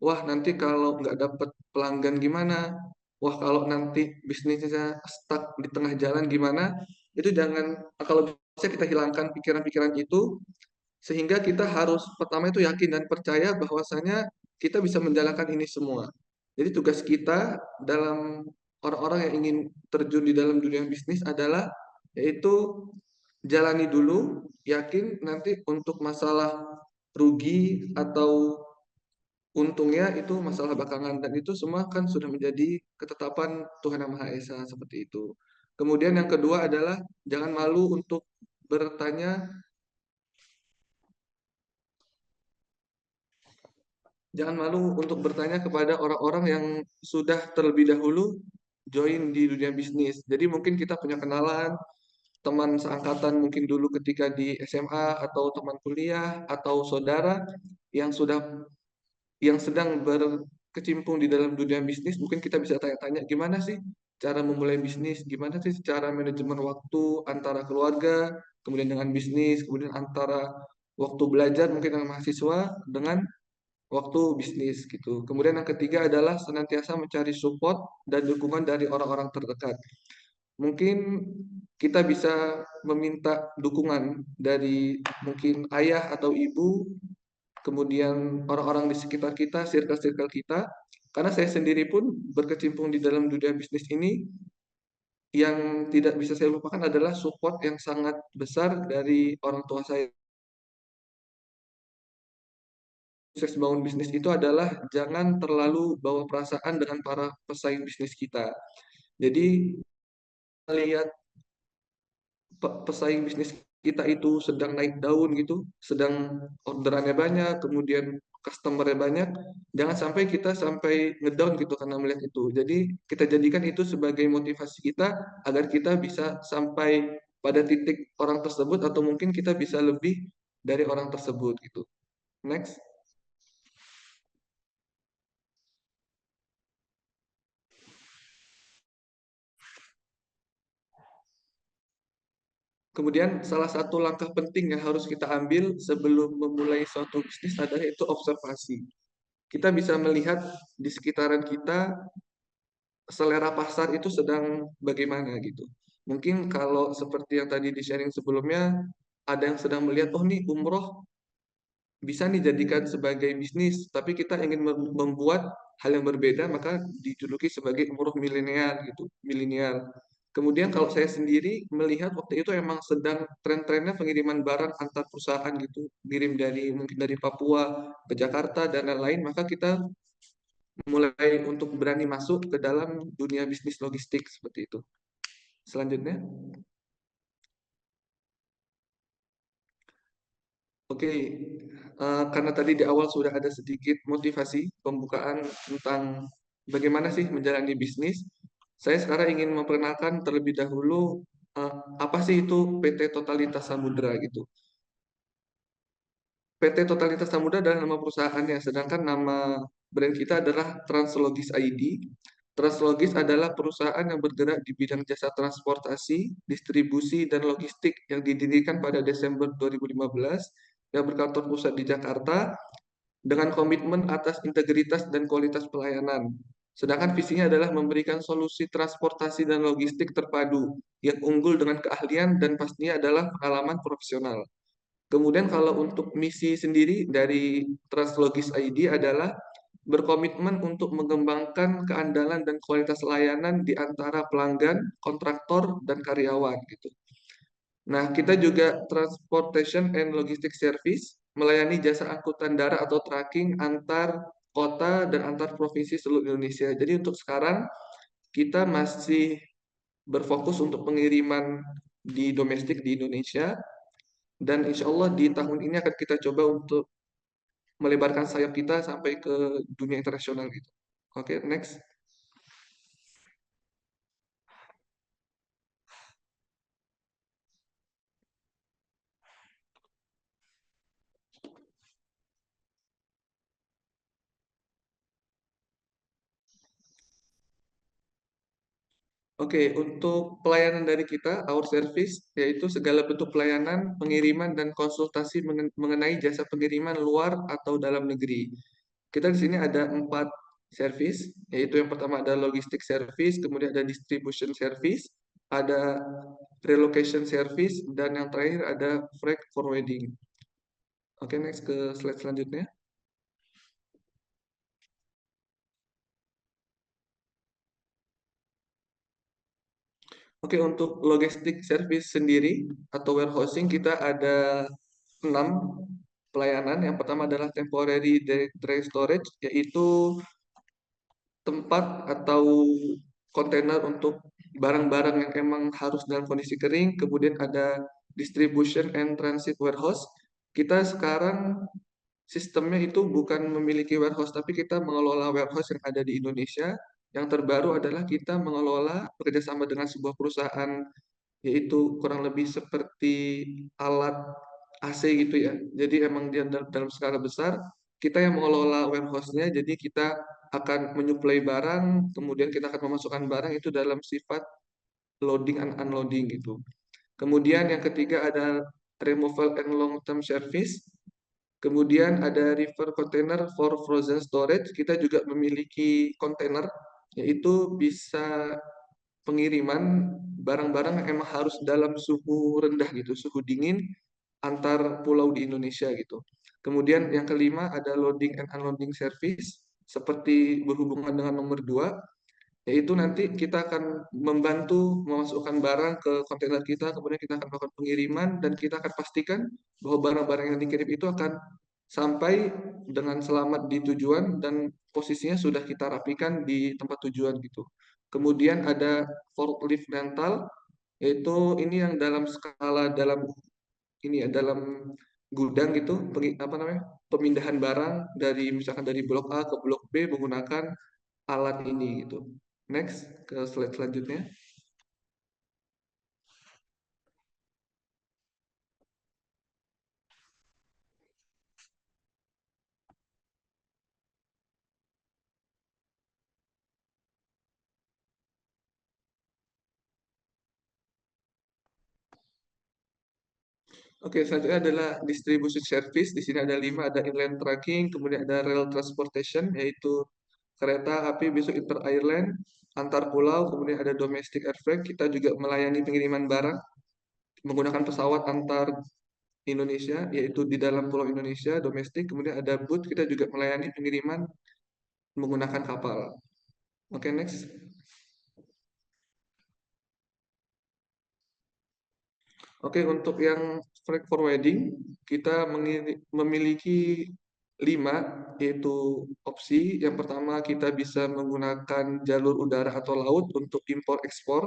Wah nanti kalau nggak dapat pelanggan gimana? Wah kalau nanti bisnisnya stuck di tengah jalan gimana? Itu jangan, kalau bisa kita hilangkan pikiran-pikiran itu, sehingga kita harus pertama itu yakin dan percaya bahwasanya kita bisa menjalankan ini semua. Jadi tugas kita dalam orang-orang yang ingin terjun di dalam dunia bisnis adalah yaitu jalani dulu, yakin nanti untuk masalah rugi atau untungnya itu masalah belakangan, dan itu semua kan sudah menjadi ketetapan Tuhan Yang Maha Esa seperti itu. Kemudian yang kedua adalah jangan malu untuk bertanya, jangan malu untuk bertanya kepada orang-orang yang sudah terlebih dahulu join di dunia bisnis. Jadi mungkin kita punya kenalan, teman seangkatan mungkin dulu ketika di SMA atau teman kuliah atau saudara yang sedang berkecimpung di dalam dunia bisnis, mungkin kita bisa tanya-tanya gimana sih cara memulai bisnis, gimana sih cara manajemen waktu antara keluarga, kemudian dengan bisnis, kemudian antara waktu belajar mungkin dengan mahasiswa dengan waktu bisnis gitu. Kemudian yang ketiga adalah senantiasa mencari support dan dukungan dari orang-orang terdekat. Mungkin kita bisa meminta dukungan dari mungkin ayah atau ibu, kemudian orang-orang di sekitar kita, circle-circle kita. Karena saya sendiri pun berkecimpung di dalam dunia bisnis ini, yang tidak bisa saya lupakan adalah support yang sangat besar dari orang tua saya. Sukses bangun bisnis itu adalah jangan terlalu bawa perasaan dengan para pesaing bisnis kita. Jadi lihat pesaing bisnis kita itu sedang naik daun gitu, sedang orderannya banyak, kemudian customernya banyak, jangan sampai kita sampai ngedown gitu karena melihat itu. Jadi kita jadikan itu sebagai motivasi kita agar kita bisa sampai pada titik orang tersebut atau mungkin kita bisa lebih dari orang tersebut gitu. Next. Kemudian salah satu langkah penting yang harus kita ambil sebelum memulai suatu bisnis adalah itu observasi. Kita bisa melihat di sekitaran kita selera pasar itu sedang bagaimana gitu. Mungkin kalau seperti yang tadi di-sharing sebelumnya, ada yang sedang melihat, oh nih umroh bisa nih jadikan sebagai bisnis, tapi kita ingin membuat hal yang berbeda, maka dijuluki sebagai umroh milenial gitu, milenial. Kemudian kalau saya sendiri melihat waktu itu emang sedang tren-trennya pengiriman barang antar perusahaan gitu, kirim dari mungkin dari Papua ke Jakarta dan lain-lain, maka kita mulai untuk berani masuk ke dalam dunia bisnis logistik seperti itu. Selanjutnya. Oke, karena tadi di awal sudah ada sedikit motivasi pembukaan tentang bagaimana sih menjalani bisnis, saya sekarang ingin memperkenalkan terlebih dahulu apa sih itu PT Totalitas Samudra gitu. PT Totalitas Samudra adalah nama perusahaannya, sedangkan nama brand kita adalah Translogis ID. Translogis adalah perusahaan yang bergerak di bidang jasa transportasi, distribusi, dan logistik yang didirikan pada Desember 2015 yang berkantor pusat di Jakarta dengan komitmen atas integritas dan kualitas pelayanan. Sedangkan visinya adalah memberikan solusi transportasi dan logistik terpadu yang unggul dengan keahlian dan pastinya adalah pengalaman profesional. Kemudian kalau untuk misi sendiri dari Translogis ID adalah berkomitmen untuk mengembangkan keandalan dan kualitas layanan di antara pelanggan, kontraktor, dan karyawan gitu. Nah, kita juga Transportation and Logistics Service melayani jasa angkutan darat atau tracking antar kota dan antar provinsi seluruh Indonesia. Jadi untuk sekarang kita masih berfokus untuk pengiriman di domestik di Indonesia, dan insya Allah di tahun ini akan kita coba untuk melebarkan sayap kita sampai ke dunia internasional gitu. Oke, next. Oke, untuk pelayanan dari kita, our service, yaitu segala bentuk pelayanan, pengiriman, dan konsultasi mengenai jasa pengiriman luar atau dalam negeri. Kita di sini ada 4 service, yaitu yang pertama ada logistik service, kemudian ada distribution service, ada relocation service, dan yang terakhir ada freight forwarding. Oke, next ke slide selanjutnya. Oke, untuk logistik service sendiri atau warehousing kita ada 6 pelayanan. Yang pertama adalah temporary dry storage, yaitu tempat atau kontainer untuk barang-barang yang emang harus dalam kondisi kering. Kemudian ada distribution and transit warehouse. Kita sekarang sistemnya itu bukan memiliki warehouse, tapi kita mengelola warehouse yang ada di Indonesia. Yang terbaru adalah kita mengelola bekerjasama dengan sebuah perusahaan, yaitu kurang lebih seperti alat AC gitu ya. Jadi emang dia dalam skala besar, kita yang mengelola warehouse-nya, jadi kita akan menyuplai barang, kemudian kita akan memasukkan barang itu dalam sifat loading and unloading gitu. Kemudian yang ketiga ada removal and long-term service. Kemudian ada river container for frozen storage. Kita juga memiliki kontainer, yaitu bisa pengiriman barang-barang yang emang harus dalam suhu rendah gitu, suhu dingin antar pulau di Indonesia gitu. Kemudian yang kelima ada loading and unloading service, seperti berhubungan dengan nomor 2, yaitu nanti kita akan membantu memasukkan barang ke kontainer kita, kemudian kita akan melakukan pengiriman, dan kita akan pastikan bahwa barang-barang yang dikirim itu akan sampai dengan selamat di tujuan dan posisinya sudah kita rapikan di tempat tujuan gitu. Kemudian ada forklift rental, yaitu ini yang dalam skala dalam ini ya dalam gudang gitu, pemindahan barang dari misalkan dari blok A ke blok B menggunakan alat ini gitu. Next ke slide selanjutnya. Oke, selanjutnya adalah distribution service. Di sini ada 5, ada inland tracking, kemudian ada rail transportation, yaitu kereta api besok inter island, antar pulau, kemudian ada domestic air freight. Kita juga melayani pengiriman barang menggunakan pesawat antar Indonesia, yaitu di dalam pulau Indonesia, domestik. Kemudian ada boat, kita juga melayani pengiriman menggunakan kapal. Oke, next. Oke, untuk yang freight forwarding, kita memiliki 5, yaitu opsi. Yang pertama, kita bisa menggunakan jalur udara atau laut untuk impor-ekspor.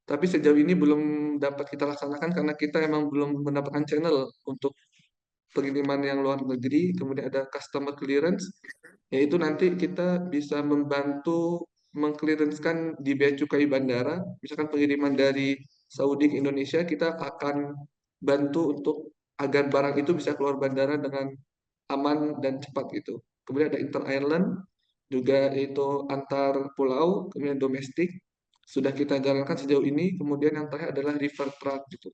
Tapi sejauh ini belum dapat kita laksanakan karena kita emang belum mendapatkan channel untuk pengiriman yang luar negeri. Kemudian ada customer clearance, yaitu nanti kita bisa membantu mengclearancekan di bea cukai bandara. Misalkan pengiriman dari Saudi ke Indonesia, kita akan bantu untuk agar barang itu bisa keluar bandara dengan aman dan cepat gitu. Kemudian ada inter island juga, yaitu antar pulau, kemudian domestik sudah kita jalankan sejauh ini. Kemudian yang terakhir adalah river truck gitu.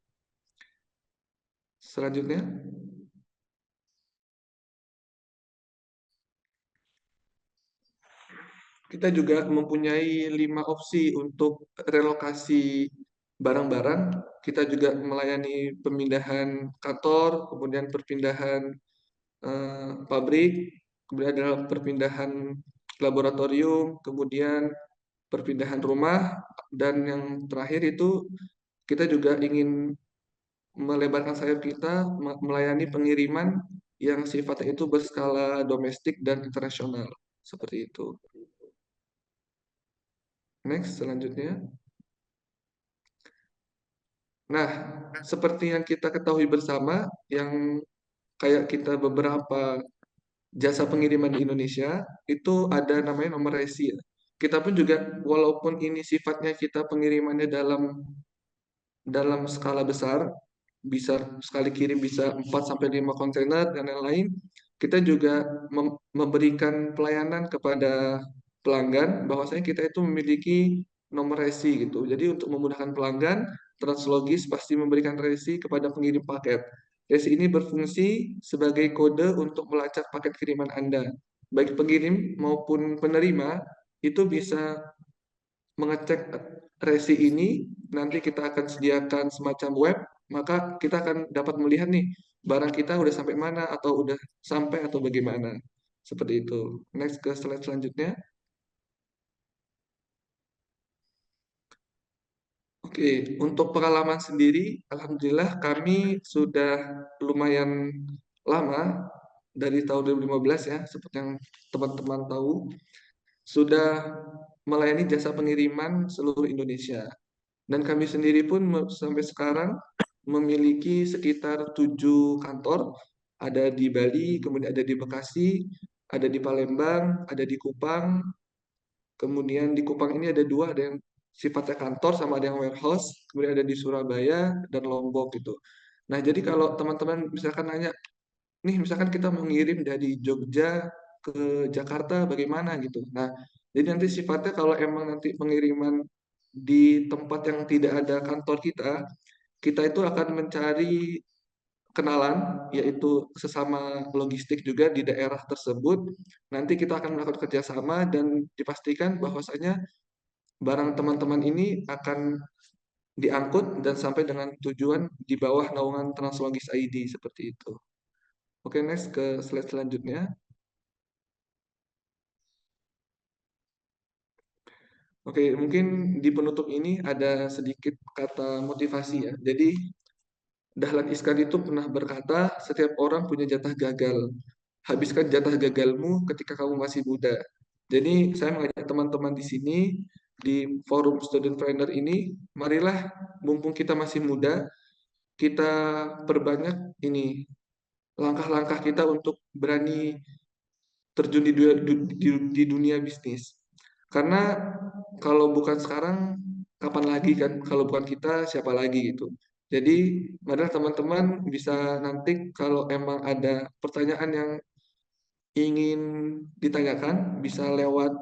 Selanjutnya. Kita juga mempunyai 5 opsi untuk relokasi barang-barang. Kita juga melayani pemindahan kantor, kemudian perpindahan pabrik, kemudian ada perpindahan laboratorium, kemudian perpindahan rumah, dan yang terakhir itu kita juga ingin melebarkan sayap kita melayani pengiriman yang sifatnya itu berskala domestik dan internasional. Seperti itu. Next, selanjutnya. Nah, seperti yang kita ketahui bersama, yang kayak kita beberapa jasa pengiriman di Indonesia, itu ada namanya nomor resi ya. Kita pun juga, walaupun ini sifatnya kita pengirimannya dalam skala besar, bisa sekali kirim bisa 4-5 kontainer dan lain-lain, kita juga memberikan pelayanan kepada pelanggan, bahwasanya kita itu memiliki nomor resi gitu. Jadi untuk memudahkan pelanggan, Translogis pasti memberikan resi kepada pengirim paket. Resi ini berfungsi sebagai kode untuk melacak paket kiriman Anda. Baik pengirim maupun penerima itu bisa mengecek resi ini, nanti kita akan sediakan semacam web, maka kita akan dapat melihat nih, barang kita udah sampai mana, atau udah sampai atau bagaimana. Seperti itu. Next ke slide selanjutnya. Oke, untuk pengalaman sendiri, alhamdulillah kami sudah lumayan lama, dari tahun 2015 ya, seperti yang teman-teman tahu, sudah melayani jasa pengiriman seluruh Indonesia. Dan kami sendiri pun sampai sekarang memiliki sekitar 7 kantor, ada di Bali, kemudian ada di Bekasi, ada di Palembang, ada di Kupang, kemudian di Kupang ini ada 2, ada yang sifatnya kantor sama ada yang warehouse, kemudian ada di Surabaya dan Lombok gitu. Nah, jadi kalau teman-teman misalkan nanya, nih misalkan kita mengirim dari Jogja ke Jakarta bagaimana gitu. Nah, jadi nanti sifatnya kalau emang nanti pengiriman di tempat yang tidak ada kantor kita itu akan mencari kenalan, yaitu sesama logistik juga di daerah tersebut. Nanti kita akan melakukan kerjasama dan dipastikan bahwasanya barang teman-teman ini akan diangkut dan sampai dengan tujuan di bawah naungan Translogis ID seperti itu. Oke, next ke slide selanjutnya. Oke, mungkin di penutup ini ada sedikit kata motivasi ya. Jadi Dahlan Iskan itu pernah berkata, setiap orang punya jatah gagal. Habiskan jatah gagalmu ketika kamu masih muda. Jadi saya mengajak teman-teman di sini di forum Student Planner ini, marilah mumpung kita masih muda, kita perbanyak ini langkah-langkah kita untuk berani terjun di dunia bisnis. Karena kalau bukan sekarang, kapan lagi kan? Kalau bukan kita, siapa lagi gitu. Jadi, marilah teman-teman bisa nanti kalau emang ada pertanyaan yang ingin ditanyakan, bisa lewat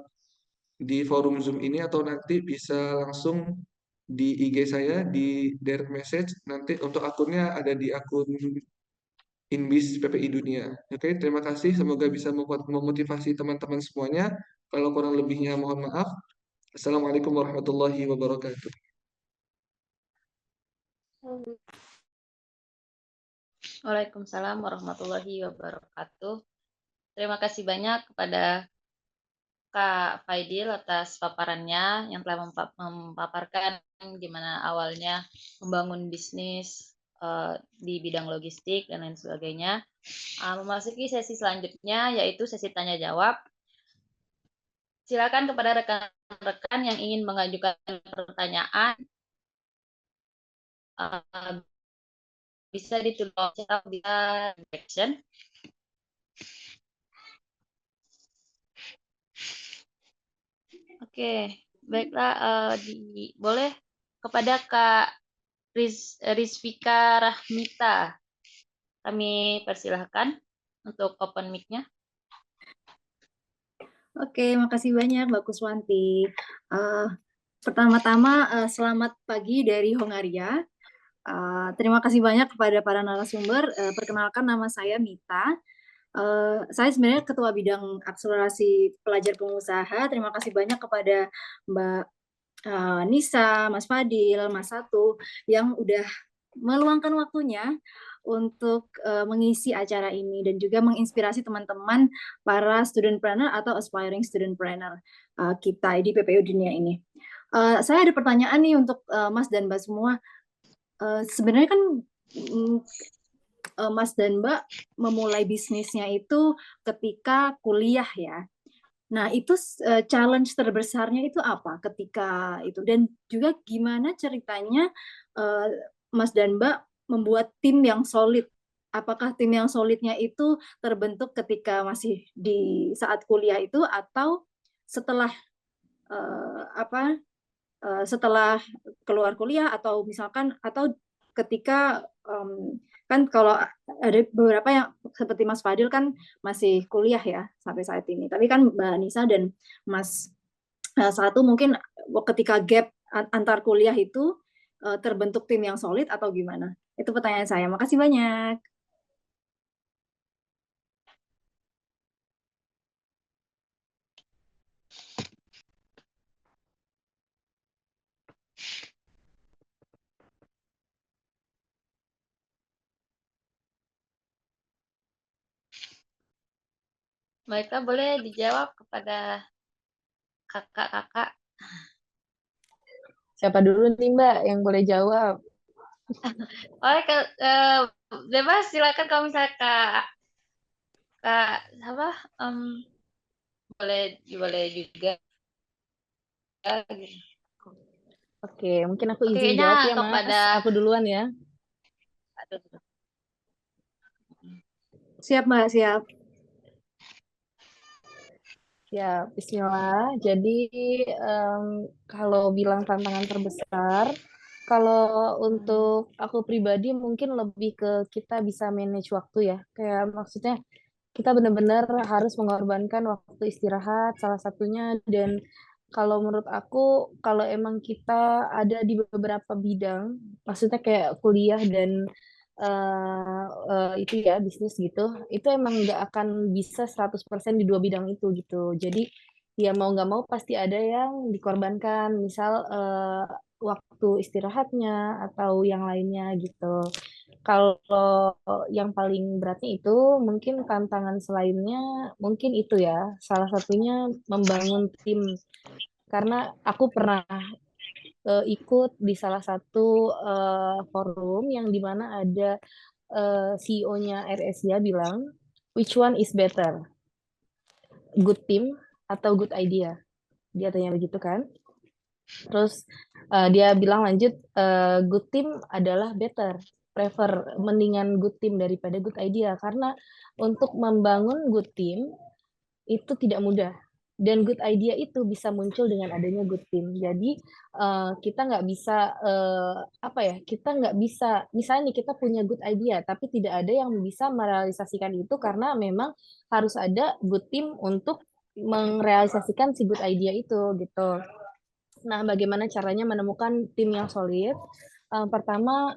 di forum Zoom ini atau nanti bisa langsung di IG saya, di direct message. Nanti untuk akunnya ada di akun Inbis PPI Dunia. Oke, terima kasih. Semoga bisa memotivasi teman-teman semuanya. Kalau kurang lebihnya mohon maaf. Assalamualaikum warahmatullahi wabarakatuh. Waalaikumsalam warahmatullahi wabarakatuh. Terima kasih banyak kepada Kak Faidil atas paparannya yang telah memaparkan gimana awalnya membangun bisnis di bidang logistik dan lain sebagainya. Memasuki sesi selanjutnya yaitu sesi tanya jawab. Silakan kepada rekan-rekan yang ingin mengajukan pertanyaan bisa ditulis di section. Oke, baiklah, boleh kepada Kak Rizvika Rahmita. Kami persilahkan untuk open mic-nya. Oke, makasih banyak Mbak Kuswanti. Pertama-tama, selamat pagi dari Hongaria. Terima kasih banyak kepada para narasumber. Perkenalkan, nama saya Mita. Saya sebenarnya Ketua Bidang Akselerasi Pelajar Pengusaha. Terima kasih banyak kepada Mbak Nisa, Mas Fadil, Mas Satu, yang udah meluangkan waktunya untuk mengisi acara ini dan juga menginspirasi teman-teman para studentpreneur atau aspiring studentpreneur kita di PPU Dunia ini. Saya ada pertanyaan nih untuk Mas dan Mbak semua. Sebenarnya kan Mas dan Mbak memulai bisnisnya itu ketika kuliah ya. Nah, itu challenge terbesarnya itu apa ketika itu? Dan juga gimana ceritanya Mas dan Mbak membuat tim yang solid? Apakah tim yang solidnya itu terbentuk ketika masih di saat kuliah itu atau setelah setelah keluar kuliah atau misalkan atau ketika kan kalau ada beberapa yang seperti Mas Fadil kan masih kuliah ya sampai saat ini. Tapi kan Mbak Nisa dan Mas Satu mungkin ketika gap antar kuliah itu terbentuk tim yang solid atau gimana? Itu pertanyaan saya. Makasih banyak. Mereka boleh dijawab kepada kakak-kakak. Siapa dulu nih Mbak yang boleh jawab? Oleh bebas silakan kalau misalnya kak apa boleh boleh juga gitu. Oke, mungkin aku Oke, izin kayaknya jawab ya Mas. kepada Aku duluan ya. Siap, Mbak, siap. Ya, Bismillah. Jadi kalau bilang tantangan terbesar, kalau untuk aku pribadi mungkin lebih ke kita bisa manage waktu ya. Kayak maksudnya kita benar-benar harus mengorbankan waktu istirahat salah satunya, dan kalau menurut aku kalau emang kita ada di beberapa bidang, maksudnya kayak kuliah dan itu ya bisnis gitu, itu emang nggak akan bisa 100% di dua bidang itu gitu. Jadi ya mau nggak mau pasti ada yang dikorbankan, misal waktu istirahatnya atau yang lainnya gitu. Kalau yang paling beratnya itu mungkin tantangan selainnya mungkin itu ya, salah satunya membangun tim. Karena aku pernah ikut di salah satu forum yang dimana ada CEO-nya AirAsia bilang, which one is better, good team atau good idea? Dia tanya begitu kan. Terus dia bilang lanjut, good team adalah better, prefer mendingan good team daripada good idea, karena untuk membangun good team itu tidak mudah, dan good idea itu bisa muncul dengan adanya good team. Jadi kita nggak bisa apa ya, kita nggak bisa misalnya nih kita punya good idea tapi tidak ada yang bisa merealisasikan itu, karena memang harus ada good team untuk merealisasikan si good idea itu gitu. Nah, bagaimana caranya menemukan tim yang solid? Pertama,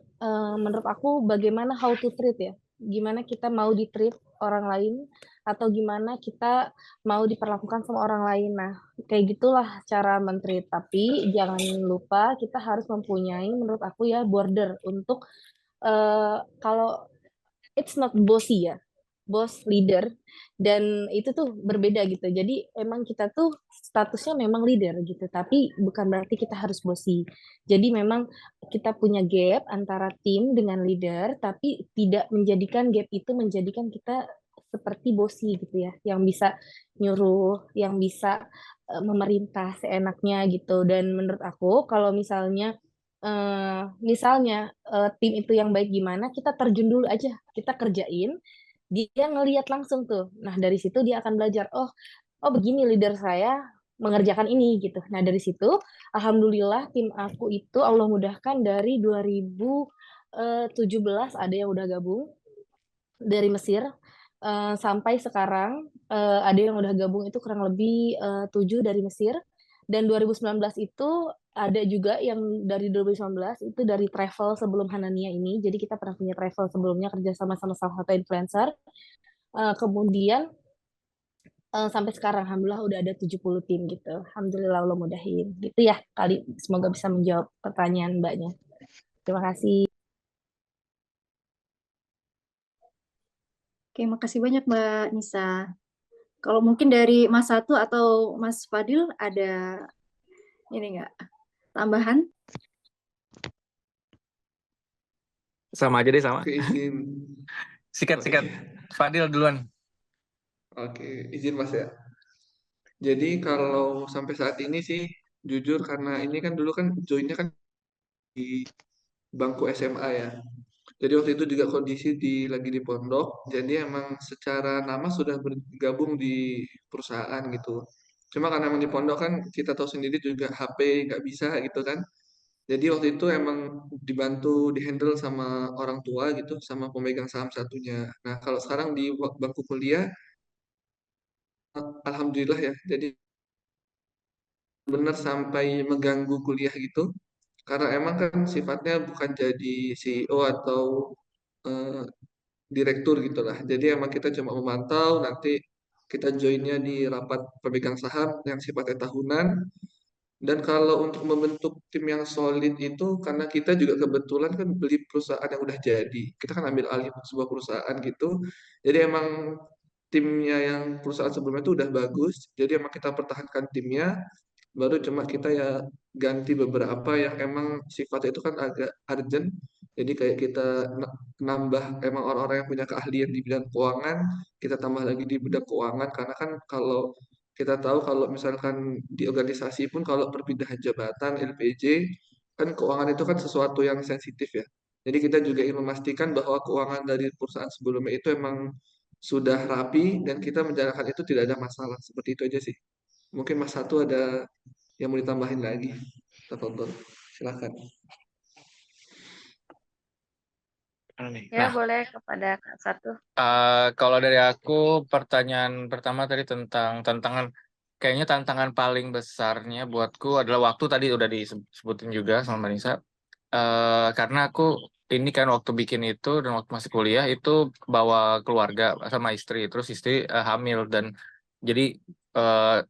menurut aku bagaimana how to treat ya. Gimana kita mau di-treat orang lain, atau gimana kita mau diperlakukan sama orang lain. Nah, kayak gitulah cara men-treat. Tapi jangan lupa kita harus mempunyai, menurut aku ya, border untuk kalau it's not bossy ya, boss leader, dan itu tuh berbeda gitu. Jadi emang kita tuh statusnya memang leader gitu, tapi bukan berarti kita harus bossy. Jadi memang kita punya gap antara tim dengan leader, tapi tidak menjadikan gap itu menjadikan kita seperti bossy gitu ya, yang bisa nyuruh, yang bisa memerintah seenaknya gitu. Dan menurut aku kalau misalnya tim itu yang baik gimana, kita terjun dulu aja, kita kerjain, dia ngelihat langsung tuh. Nah, dari situ dia akan belajar, oh, oh begini leader saya mengerjakan ini gitu. Nah, dari situ alhamdulillah tim aku itu Allah mudahkan dari 2017 ada yang udah gabung dari Mesir, sampai sekarang ada yang udah gabung itu kurang lebih 7 dari Mesir, dan 2019 itu ada juga yang dari 2019 itu dari travel sebelum Hanania ini. Jadi kita pernah punya travel sebelumnya kerja sama sama salah satu influencer. Kemudian sampai sekarang alhamdulillah udah ada 70 tim gitu. Alhamdulillah Allah mudahin. Gitu ya kali, semoga bisa menjawab pertanyaan Mbaknya. Terima kasih. Oke, makasih banyak Mbak Nisa. Kalau mungkin dari Mas Satu atau Mas Fadil ada ini nggak tambahan? Sama aja deh, sama. Oke, izin. Sikat-sikat. Oke. Fadil duluan. Oke, izin Mas ya. Jadi kalau sampai saat ini sih, jujur karena ini kan dulu kan joinnya kan di bangku SMA ya. Jadi waktu itu juga kondisi lagi di pondok, jadi emang secara nama sudah bergabung di perusahaan gitu. Cuma karena emang di pondok kan kita tahu sendiri juga HP nggak bisa gitu kan. Jadi waktu itu emang dibantu dihandle sama orang tua gitu, sama pemegang saham satunya. Nah kalau sekarang di bangku kuliah, alhamdulillah ya. Jadi benar sampai mengganggu kuliah gitu. Karena emang kan sifatnya bukan jadi CEO atau eh, direktur gitulah. Jadi emang kita cuma memantau, nanti kita joinnya di rapat pemegang saham yang sifatnya tahunan. Dan kalau untuk membentuk tim yang solid itu karena kita juga kebetulan kan beli perusahaan yang udah jadi. Kita kan ambil alih sebuah perusahaan gitu. Jadi emang timnya yang perusahaan sebelumnya itu udah bagus. Jadi emang kita pertahankan timnya. Baru cuma kita ya ganti beberapa yang emang sifatnya itu kan agak urgent. Jadi kayak kita nambah emang orang-orang yang punya keahlian di bidang keuangan, kita tambah lagi di bidang keuangan karena kan kalau kita tahu kalau misalkan di organisasi pun kalau perpindahan jabatan LPJ kan keuangan itu kan sesuatu yang sensitif ya. Jadi kita juga ingin memastikan bahwa keuangan dari perusahaan sebelumnya itu emang sudah rapi dan kita menjalankan itu tidak ada masalah. Seperti itu aja sih. Mungkin Mas Satu ada yang mau ditambahin lagi. Tafadhol. Silakan. Ya, Nah, boleh kepada Kak Satu. kalau dari aku pertanyaan pertama tadi tentang tantangan, kayaknya tantangan paling besarnya buatku adalah waktu, tadi udah disebutin juga sama Mbak Nisa. Karena aku ini kan waktu bikin itu dan waktu masih kuliah itu bawa keluarga sama istri, terus istri hamil dan jadi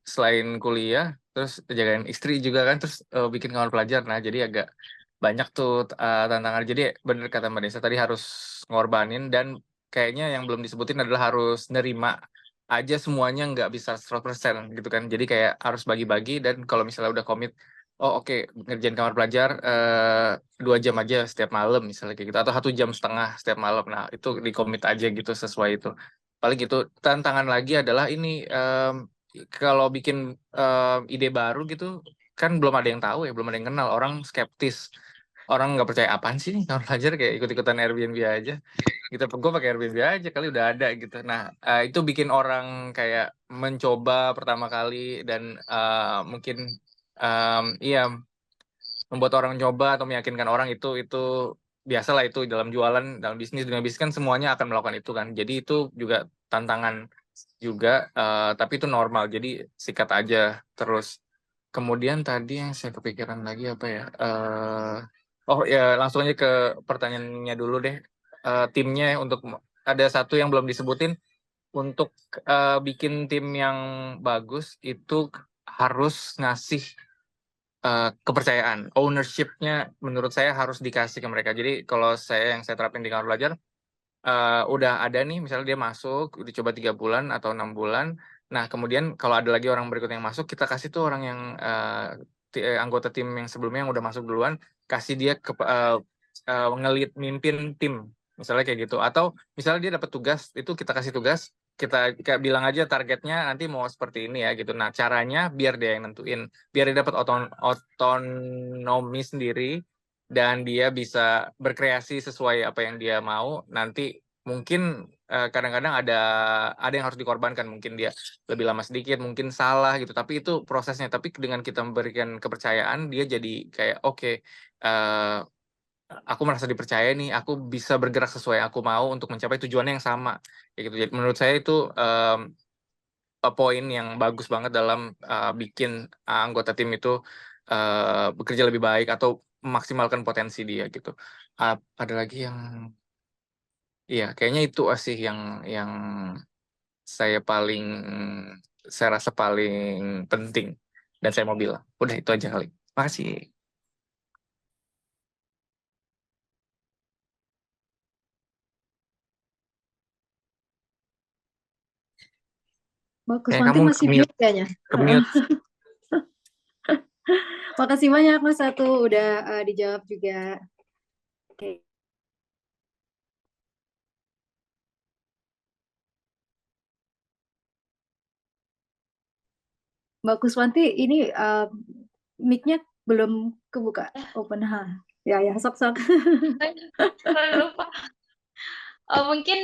selain kuliah terus jagain istri juga kan, terus bikin kamar pelajar. Nah, jadi agak banyak tuh tantangan. Jadi bener kata Mbak Nisa tadi, harus ngorbanin, dan kayaknya yang belum disebutin adalah harus nerima aja semuanya, nggak bisa 100% gitu kan. Jadi kayak harus bagi-bagi, dan kalau misalnya udah komit, oh oke, ngerjain kamar pelajar 2 jam aja setiap malam misalnya kayak gitu, atau 1,5 jam setiap malam. Nah, itu dikomit aja gitu sesuai itu. Paling gitu. Tantangan lagi adalah ini, kalau bikin ide baru gitu kan belum ada yang tahu ya, belum ada yang kenal, orang skeptis, orang nggak percaya apaan sih nih kamar pelajar, kayak ikut-ikutan Airbnb aja gitu. Gue pakai Airbnb aja kali udah ada gitu. Nah, itu bikin orang kayak mencoba pertama kali, dan mungkin iya, membuat orang coba atau meyakinkan orang itu biasalah, itu dalam jualan, dalam bisnis, dunia bisnis kan semuanya akan melakukan itu kan. Jadi itu juga tantangan juga, tapi itu normal. Jadi sikat aja terus. Kemudian tadi yang saya kepikiran lagi apa ya? Oh ya, langsung aja ke pertanyaannya dulu deh. Timnya untuk, ada satu yang belum disebutin, untuk bikin tim yang bagus itu harus ngasih kepercayaan, ownership-nya menurut saya harus dikasih ke mereka. Jadi kalau yang saya terapin di kamar pelajar, udah ada nih, misalnya dia masuk, udah coba 3 bulan atau 6 bulan. Nah, kemudian kalau ada lagi orang berikut yang masuk, kita kasih tuh orang yang anggota tim yang sebelumnya yang udah masuk duluan, kasih dia ngelit, mimpin tim, misalnya kayak gitu. Atau misalnya dia dapat tugas, itu kita kasih tugas, kita kayak bilang aja targetnya nanti mau seperti ini ya gitu. Nah, caranya biar dia yang nentuin, biar dia dapat otonomi sendiri, dan dia bisa berkreasi sesuai apa yang dia mau. Nanti mungkin kadang-kadang ada yang harus dikorbankan, mungkin dia lebih lama sedikit, mungkin salah gitu, tapi itu prosesnya. Tapi dengan kita memberikan kepercayaan, dia jadi kayak oke, aku merasa dipercaya nih, aku bisa bergerak sesuai yang aku mau untuk mencapai tujuannya yang sama kayak gitu. Jadi menurut saya itu poin yang bagus banget dalam bikin anggota tim itu bekerja lebih baik atau memaksimalkan potensi dia gitu. Ada lagi yang, iya kayaknya itu sih yang saya rasa paling penting dan saya mau bilang. Udah itu aja kali. Makasih. Mbak Kayak Kuswanti kamu masih mute kayaknya. ke-mute. Makasih banyak Mas Satu udah dijawab juga. Oke. Mbak Kuswanti ini mic-nya belum kebuka, open ha. Ya sok-sok. Lupa. Mungkin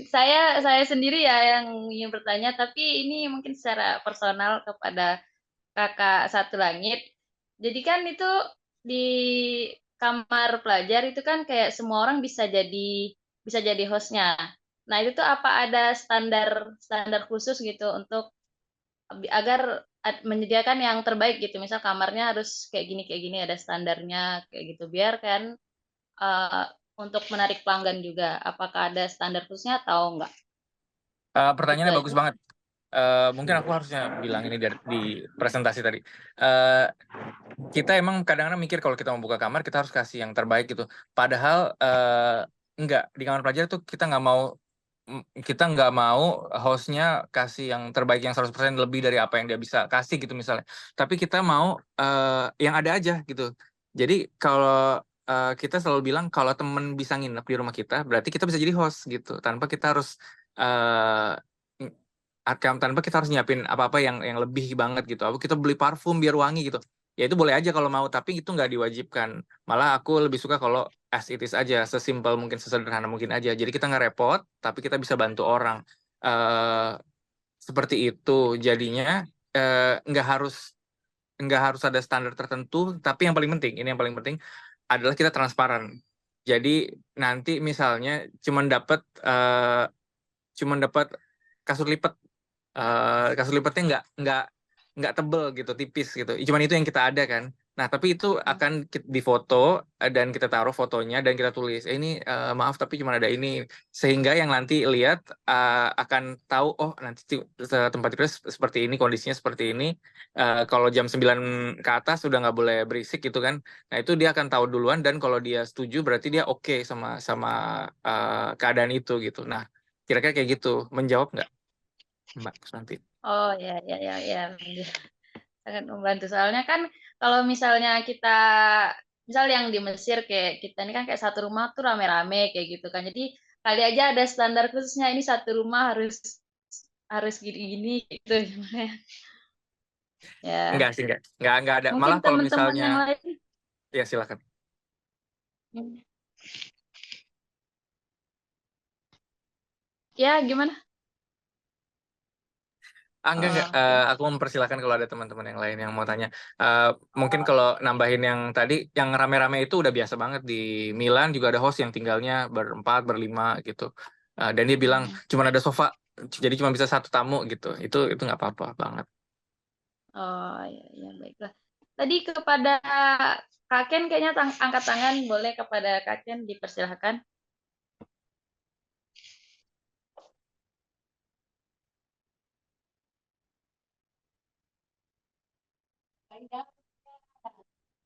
saya sendiri ya yang ingin bertanya, tapi ini mungkin secara personal kepada Kakak Satu Langit. Jadi kan itu di kamar pelajar itu kan kayak semua orang bisa jadi hostnya. Nah, itu tuh apa ada standar khusus gitu untuk agar menyediakan yang terbaik gitu. Misal kamarnya harus kayak gini ada standarnya kayak gitu. Biar kan untuk menarik pelanggan juga. Apakah ada standar khususnya atau enggak? Itu Pertanyaannya bagus aja. banget. Mungkin aku harusnya bilang ini di presentasi tadi. Kita emang kadang-kadang mikir kalau kita mau buka kamar kita harus kasih yang terbaik gitu. Padahal enggak, di kamar pelajar tuh kita nggak mau hostnya kasih yang terbaik yang 100% lebih dari apa yang dia bisa kasih gitu misalnya. Tapi kita mau yang ada aja gitu. Jadi kalau kita selalu bilang kalau temen bisa nginep di rumah kita, berarti kita bisa jadi host gitu. Tanpa kita harus tanpa kita harus nyiapin apa-apa yang lebih banget gitu. Kita beli parfum biar wangi gitu. Ya itu boleh aja kalau mau, tapi itu nggak diwajibkan. Malah aku lebih suka kalau as it is aja, sesimpel mungkin, sesederhana mungkin aja. Jadi kita nggak repot, tapi kita bisa bantu orang. Seperti itu. Jadinya nggak harus ada standar tertentu, tapi yang paling penting, ini yang paling penting adalah kita transparan. Jadi nanti misalnya cuman dapat kasur lipat, kasur lipatnya nggak tebel gitu, tipis gitu. Cuman itu yang kita ada kan. Nah, tapi itu akan difoto dan kita taruh fotonya dan kita tulis, ini maaf tapi cuma ada ini. Sehingga yang nanti lihat akan tahu, oh nanti tempat tidur seperti ini, kondisinya seperti ini. Kalau jam 9 ke atas sudah nggak boleh berisik gitu kan. Nah, itu dia akan tahu duluan dan kalau dia setuju berarti dia oke sama keadaan itu gitu. Nah, kira-kira kayak gitu. Menjawab nggak, Mbak Kuswanti? Oh ya. Sangat membantu. Soalnya kan kalau misalnya kita, misal yang di Mesir kayak kita ini kan kayak satu rumah tuh rame-rame kayak gitu kan. Jadi kali aja ada standar khususnya, ini satu rumah harus gini-gini gitu. Ya. Enggak sih, enggak ada. Mungkin Malah kalau teman-teman yang misalnya, lain. ya silakan. Ya, gimana? Enggak. Aku mempersilahkan kalau ada teman-teman yang lain yang mau tanya. Mungkin kalau nambahin yang tadi, yang rame-rame itu udah biasa banget. Di Milan juga ada host yang tinggalnya berempat, berlima gitu. Dan dia bilang cuma ada sofa, jadi cuma bisa satu tamu gitu. Itu nggak apa-apa banget. Oh ya, baiklah. Tadi kepada Kak Ken kayaknya angkat tangan, boleh kepada Kak Ken dipersilahkan.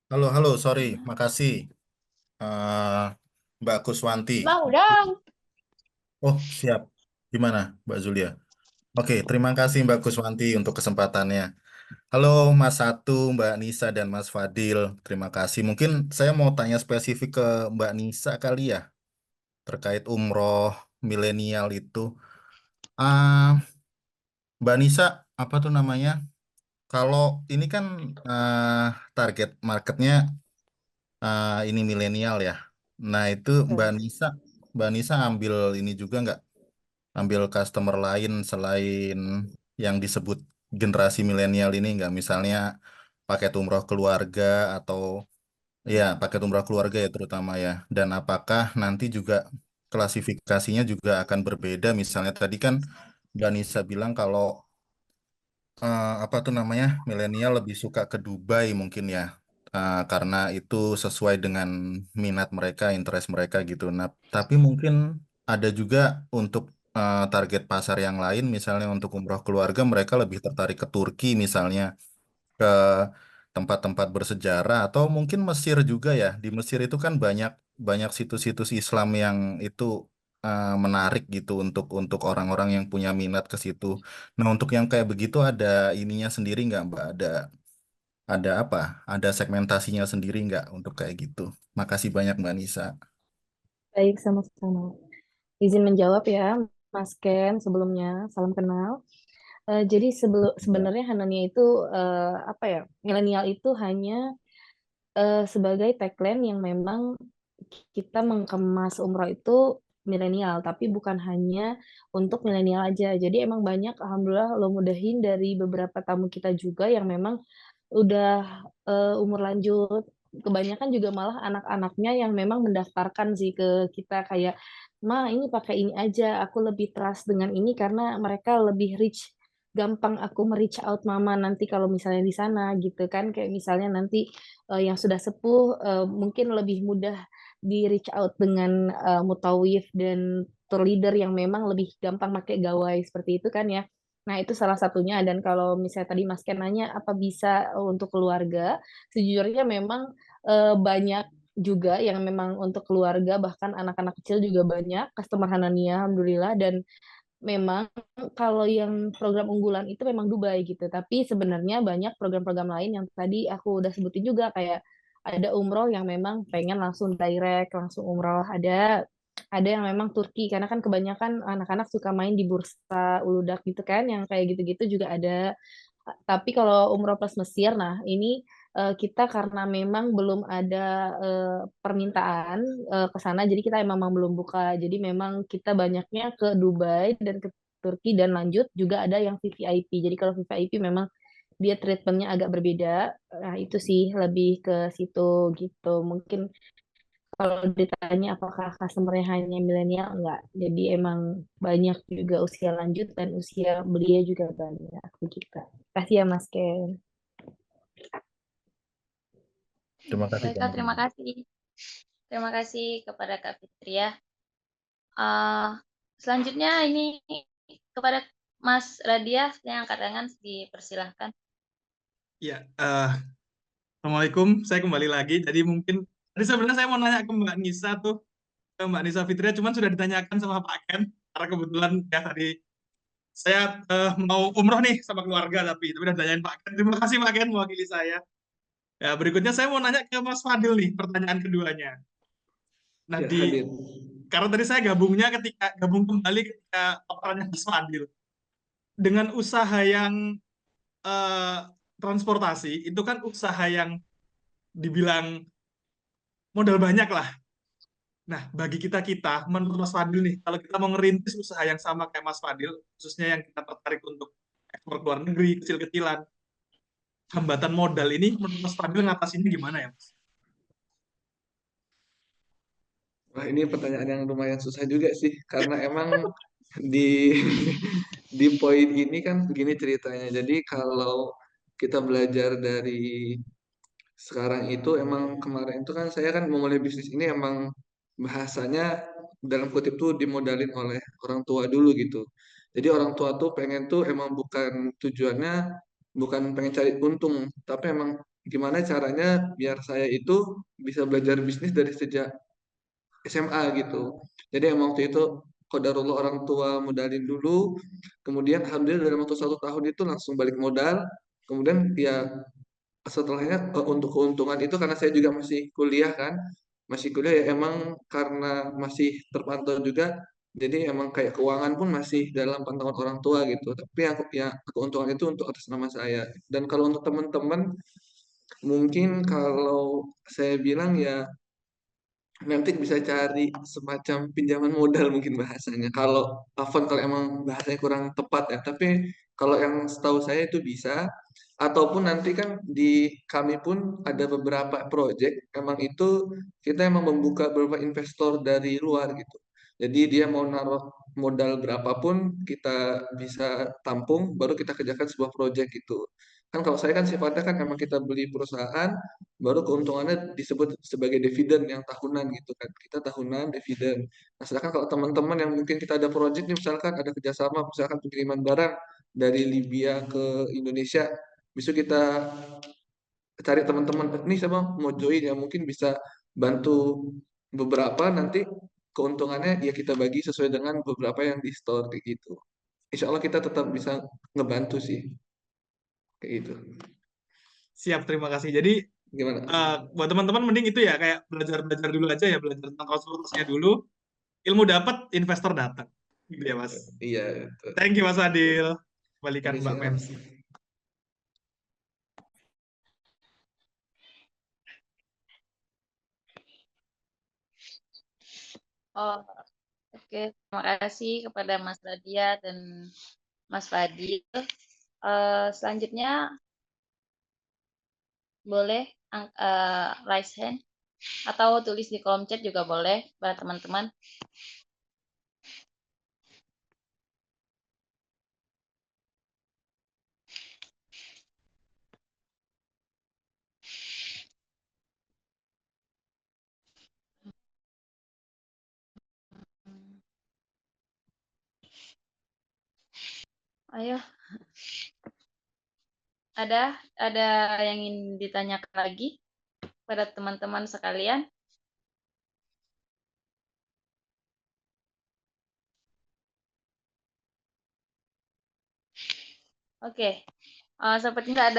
Halo, sorry, makasih. Mbak Kuswanti. Bang, udah. Oh, siap. Gimana, Mbak Zulia? Oke, terima kasih Mbak Kuswanti untuk kesempatannya. Halo Mas Satu, Mbak Nisa, dan Mas Fadil. Terima kasih. Mungkin saya mau tanya spesifik ke Mbak Nisa kali ya, terkait umroh milenial itu. Ah, Mbak Nisa, apa tuh namanya? Kalau ini kan target marketnya ini milenial ya. Nah itu Mbak Nisa ambil ini juga nggak? Ambil customer lain selain yang disebut generasi milenial ini nggak? Misalnya paket umroh keluarga atau ya paket umroh keluarga ya terutama ya. Dan apakah nanti juga klasifikasinya juga akan berbeda? Misalnya tadi kan Mbak Nisa bilang kalau apa tuh namanya milenial lebih suka ke Dubai mungkin ya. Karena itu sesuai dengan minat mereka, interest mereka gitu. Nah, tapi mungkin ada juga untuk target pasar yang lain, misalnya untuk umroh keluarga, mereka lebih tertarik ke Turki misalnya, ke tempat-tempat bersejarah, atau mungkin Mesir juga ya. Di Mesir itu kan banyak banyak situs-situs Islam yang itu menarik gitu untuk orang-orang yang punya minat ke situ. Nah, untuk yang kayak begitu ada ininya sendiri nggak, Mbak? Ada apa? Ada segmentasinya sendiri nggak untuk kayak gitu? Makasih banyak Mbak Nisa. Baik, sama-sama. Izin menjawab ya, Mas Ken, sebelumnya salam kenal. Jadi sebenarnya Hanania itu apa ya? Milenial itu hanya sebagai tagline yang memang kita mengemas umroh itu milenial, tapi bukan hanya untuk milenial aja. Jadi emang banyak, alhamdulillah, lo mudahin dari beberapa tamu kita juga yang memang udah umur lanjut. Kebanyakan juga malah anak-anaknya yang memang mendaftarkan sih ke kita kayak, Ma, ini pakai ini aja, aku lebih trust dengan ini karena mereka lebih rich gampang aku me-reach out mama nanti kalau misalnya di sana gitu kan. Kayak misalnya nanti yang sudah sepuh mungkin lebih mudah di reach out dengan mutawif dan tour leader yang memang lebih gampang pakai gawai seperti itu kan ya. Nah, itu salah satunya. Dan kalau misalnya tadi Mas Ken nanya apa bisa untuk keluarga, sejujurnya memang banyak juga yang memang untuk keluarga, bahkan anak-anak kecil juga banyak customer Hanania, alhamdulillah. Dan memang kalau yang program unggulan itu memang Dubai gitu. Tapi sebenarnya banyak program-program lain yang tadi aku udah sebutin juga, kayak ada umroh yang memang pengen langsung direct, langsung umroh. Ada yang memang Turki, karena kan kebanyakan anak-anak suka main di bursa Uludak gitu kan, yang kayak gitu-gitu juga ada. Tapi kalau umroh plus Mesir, nah ini kita karena memang belum ada permintaan ke sana, jadi kita memang belum buka. Jadi memang kita banyaknya ke Dubai dan ke Turki, dan lanjut juga ada yang VVIP. Jadi kalau VVIP memang dia treatmentnya agak berbeda. Nah itu sih lebih ke situ gitu. Mungkin kalau ditanya apakah customer-nya hanya milenial, enggak. Jadi emang banyak juga usia lanjut dan usia belia juga banyak begitu. Kasih ya Mas Ken. Terima kasih Baik, Kak, terima teman-teman. kasih. Terima kasih kepada Kak Fitria. Selanjutnya ini kepada Mas Radia yang angkat tangan, dipersilahkan. Ya, Assalamualaikum. Saya kembali lagi. Jadi mungkin tadi sebenarnya saya mau nanya ke Mbak Nisa tuh, ke Mbak Nisa Fitria, cuman sudah ditanyakan sama Pak Ken. Karena kebetulan ya tadi saya mau umroh nih sama keluarga, tapi udah ditanyain Pak Ken. Terima kasih Pak Ken mewakili saya. Ya, berikutnya saya mau nanya ke Mas Fadil nih, pertanyaan keduanya. Nah, Ya, hadir. karena tadi saya gabung kembali ketika paparannya Mas Fadil. Dengan usaha yang transportasi, itu kan usaha yang dibilang modal banyak lah. Nah, bagi kita, menurut Mas Fadil nih, kalau kita mau ngerintis usaha yang sama kayak Mas Fadil, khususnya yang kita tertarik untuk ekspor ke luar negeri, kecil-kecilan, hambatan modal ini, menurut Mas Fadil ngatasinnya gimana ya, Mas? Wah, ini pertanyaan yang lumayan susah juga sih, karena emang di di poin ini kan begini ceritanya. Jadi kalau kita belajar dari sekarang itu, emang kemarin itu kan saya kan memulai bisnis ini emang bahasanya dalam kutip tuh dimodalin oleh orang tua dulu gitu. Jadi orang tua tuh pengen tuh emang bukan tujuannya bukan pengen cari untung, tapi emang gimana caranya biar saya itu bisa belajar bisnis dari sejak SMA gitu. Jadi emang waktu itu qadarullah orang tua modalin dulu, kemudian alhamdulillah dalam waktu 1 tahun itu langsung balik modal, kemudian ya setelahnya untuk keuntungan itu karena saya juga masih kuliah kan, masih kuliah ya emang karena masih terpantau juga, jadi emang kayak keuangan pun masih dalam pantauan orang tua gitu. Tapi yang ya keuntungan itu untuk atas nama saya. Dan kalau untuk teman-teman mungkin kalau saya bilang ya nanti bisa cari semacam pinjaman modal mungkin bahasanya. Kalau Avon kalau emang bahasanya kurang tepat ya. Tapi kalau yang setahu saya itu bisa. Ataupun nanti kan di kami pun ada beberapa project. Emang itu kita emang membuka beberapa investor dari luar gitu. Jadi dia mau naruh modal berapapun kita bisa tampung, baru kita kerjakan sebuah project gitu. Kan kalau saya kan sifatnya kan emang kita beli perusahaan, baru keuntungannya disebut sebagai dividen yang tahunan gitu kan. Kita tahunan dividen. Nah, sedangkan kalau teman-teman yang mungkin kita ada project nih, misalkan ada kerjasama, misalkan pengiriman barang dari Libya ke Indonesia, bisa kita cari teman-teman, nih siapa mau join ya mungkin bisa bantu beberapa, nanti keuntungannya ya kita bagi sesuai dengan beberapa yang di store kayak gitu. Insya Allah kita tetap bisa ngebantu sih kayak gitu. Siap, terima kasih. Jadi, Gimana? buat teman-teman mending itu ya, kayak belajar-belajar dulu aja ya, belajar tentang konsultasinya dulu, ilmu dapat, investor datang. Gitu ya, Mas. Iya, betul. Thank you, Mas Adil. Kembalikan Oke, Mbak siap. Mercy. Oh, oke. Terima kasih kepada Mas Radia dan Mas Fadil. Selanjutnya boleh raise hand atau tulis di kolom chat juga boleh para teman-teman. Ayo, ada yang ingin ditanyakan lagi pada teman-teman sekalian? Oke, sepertinya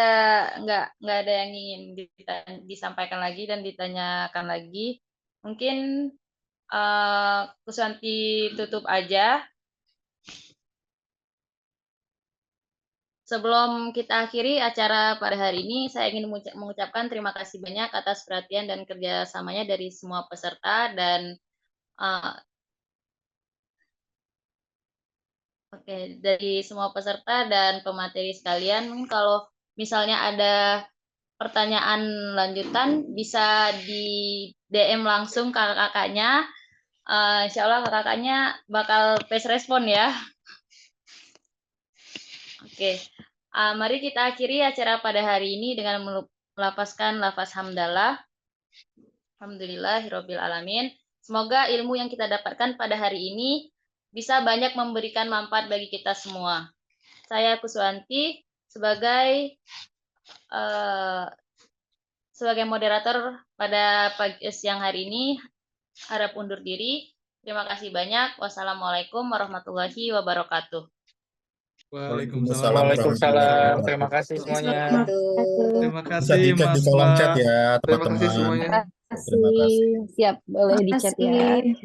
nggak ada yang ingin disampaikan lagi dan ditanyakan lagi. Mungkin Kuswanti tutup aja. Sebelum kita akhiri acara pada hari ini, saya ingin mengucapkan terima kasih banyak atas perhatian dan kerjasamanya dari semua peserta dan dari semua peserta dan pemateri sekalian. Mungkin kalau misalnya ada pertanyaan lanjutan bisa di DM langsung ke kakaknya. Insya Allah kakaknya bakal fast respon ya. Oke, mari kita akhiri acara pada hari ini dengan melafazkan lafaz hamdalah. Alhamdulillahirabbil alamin. Semoga ilmu yang kita dapatkan pada hari ini bisa banyak memberikan manfaat bagi kita semua. Saya Kuswanti sebagai moderator pada siang hari ini harap undur diri. Terima kasih banyak. Wassalamualaikum warahmatullahi wabarakatuh. Waalaikumsalam. Waalaikumsalam. Terima kasih semuanya. Terima Bisa kasih dicek di Mas kolom Mbak. chat ya, Terima kasih teman-teman. semuanya. Terima kasih. Siap, boleh di chat ya. Makasih. Terima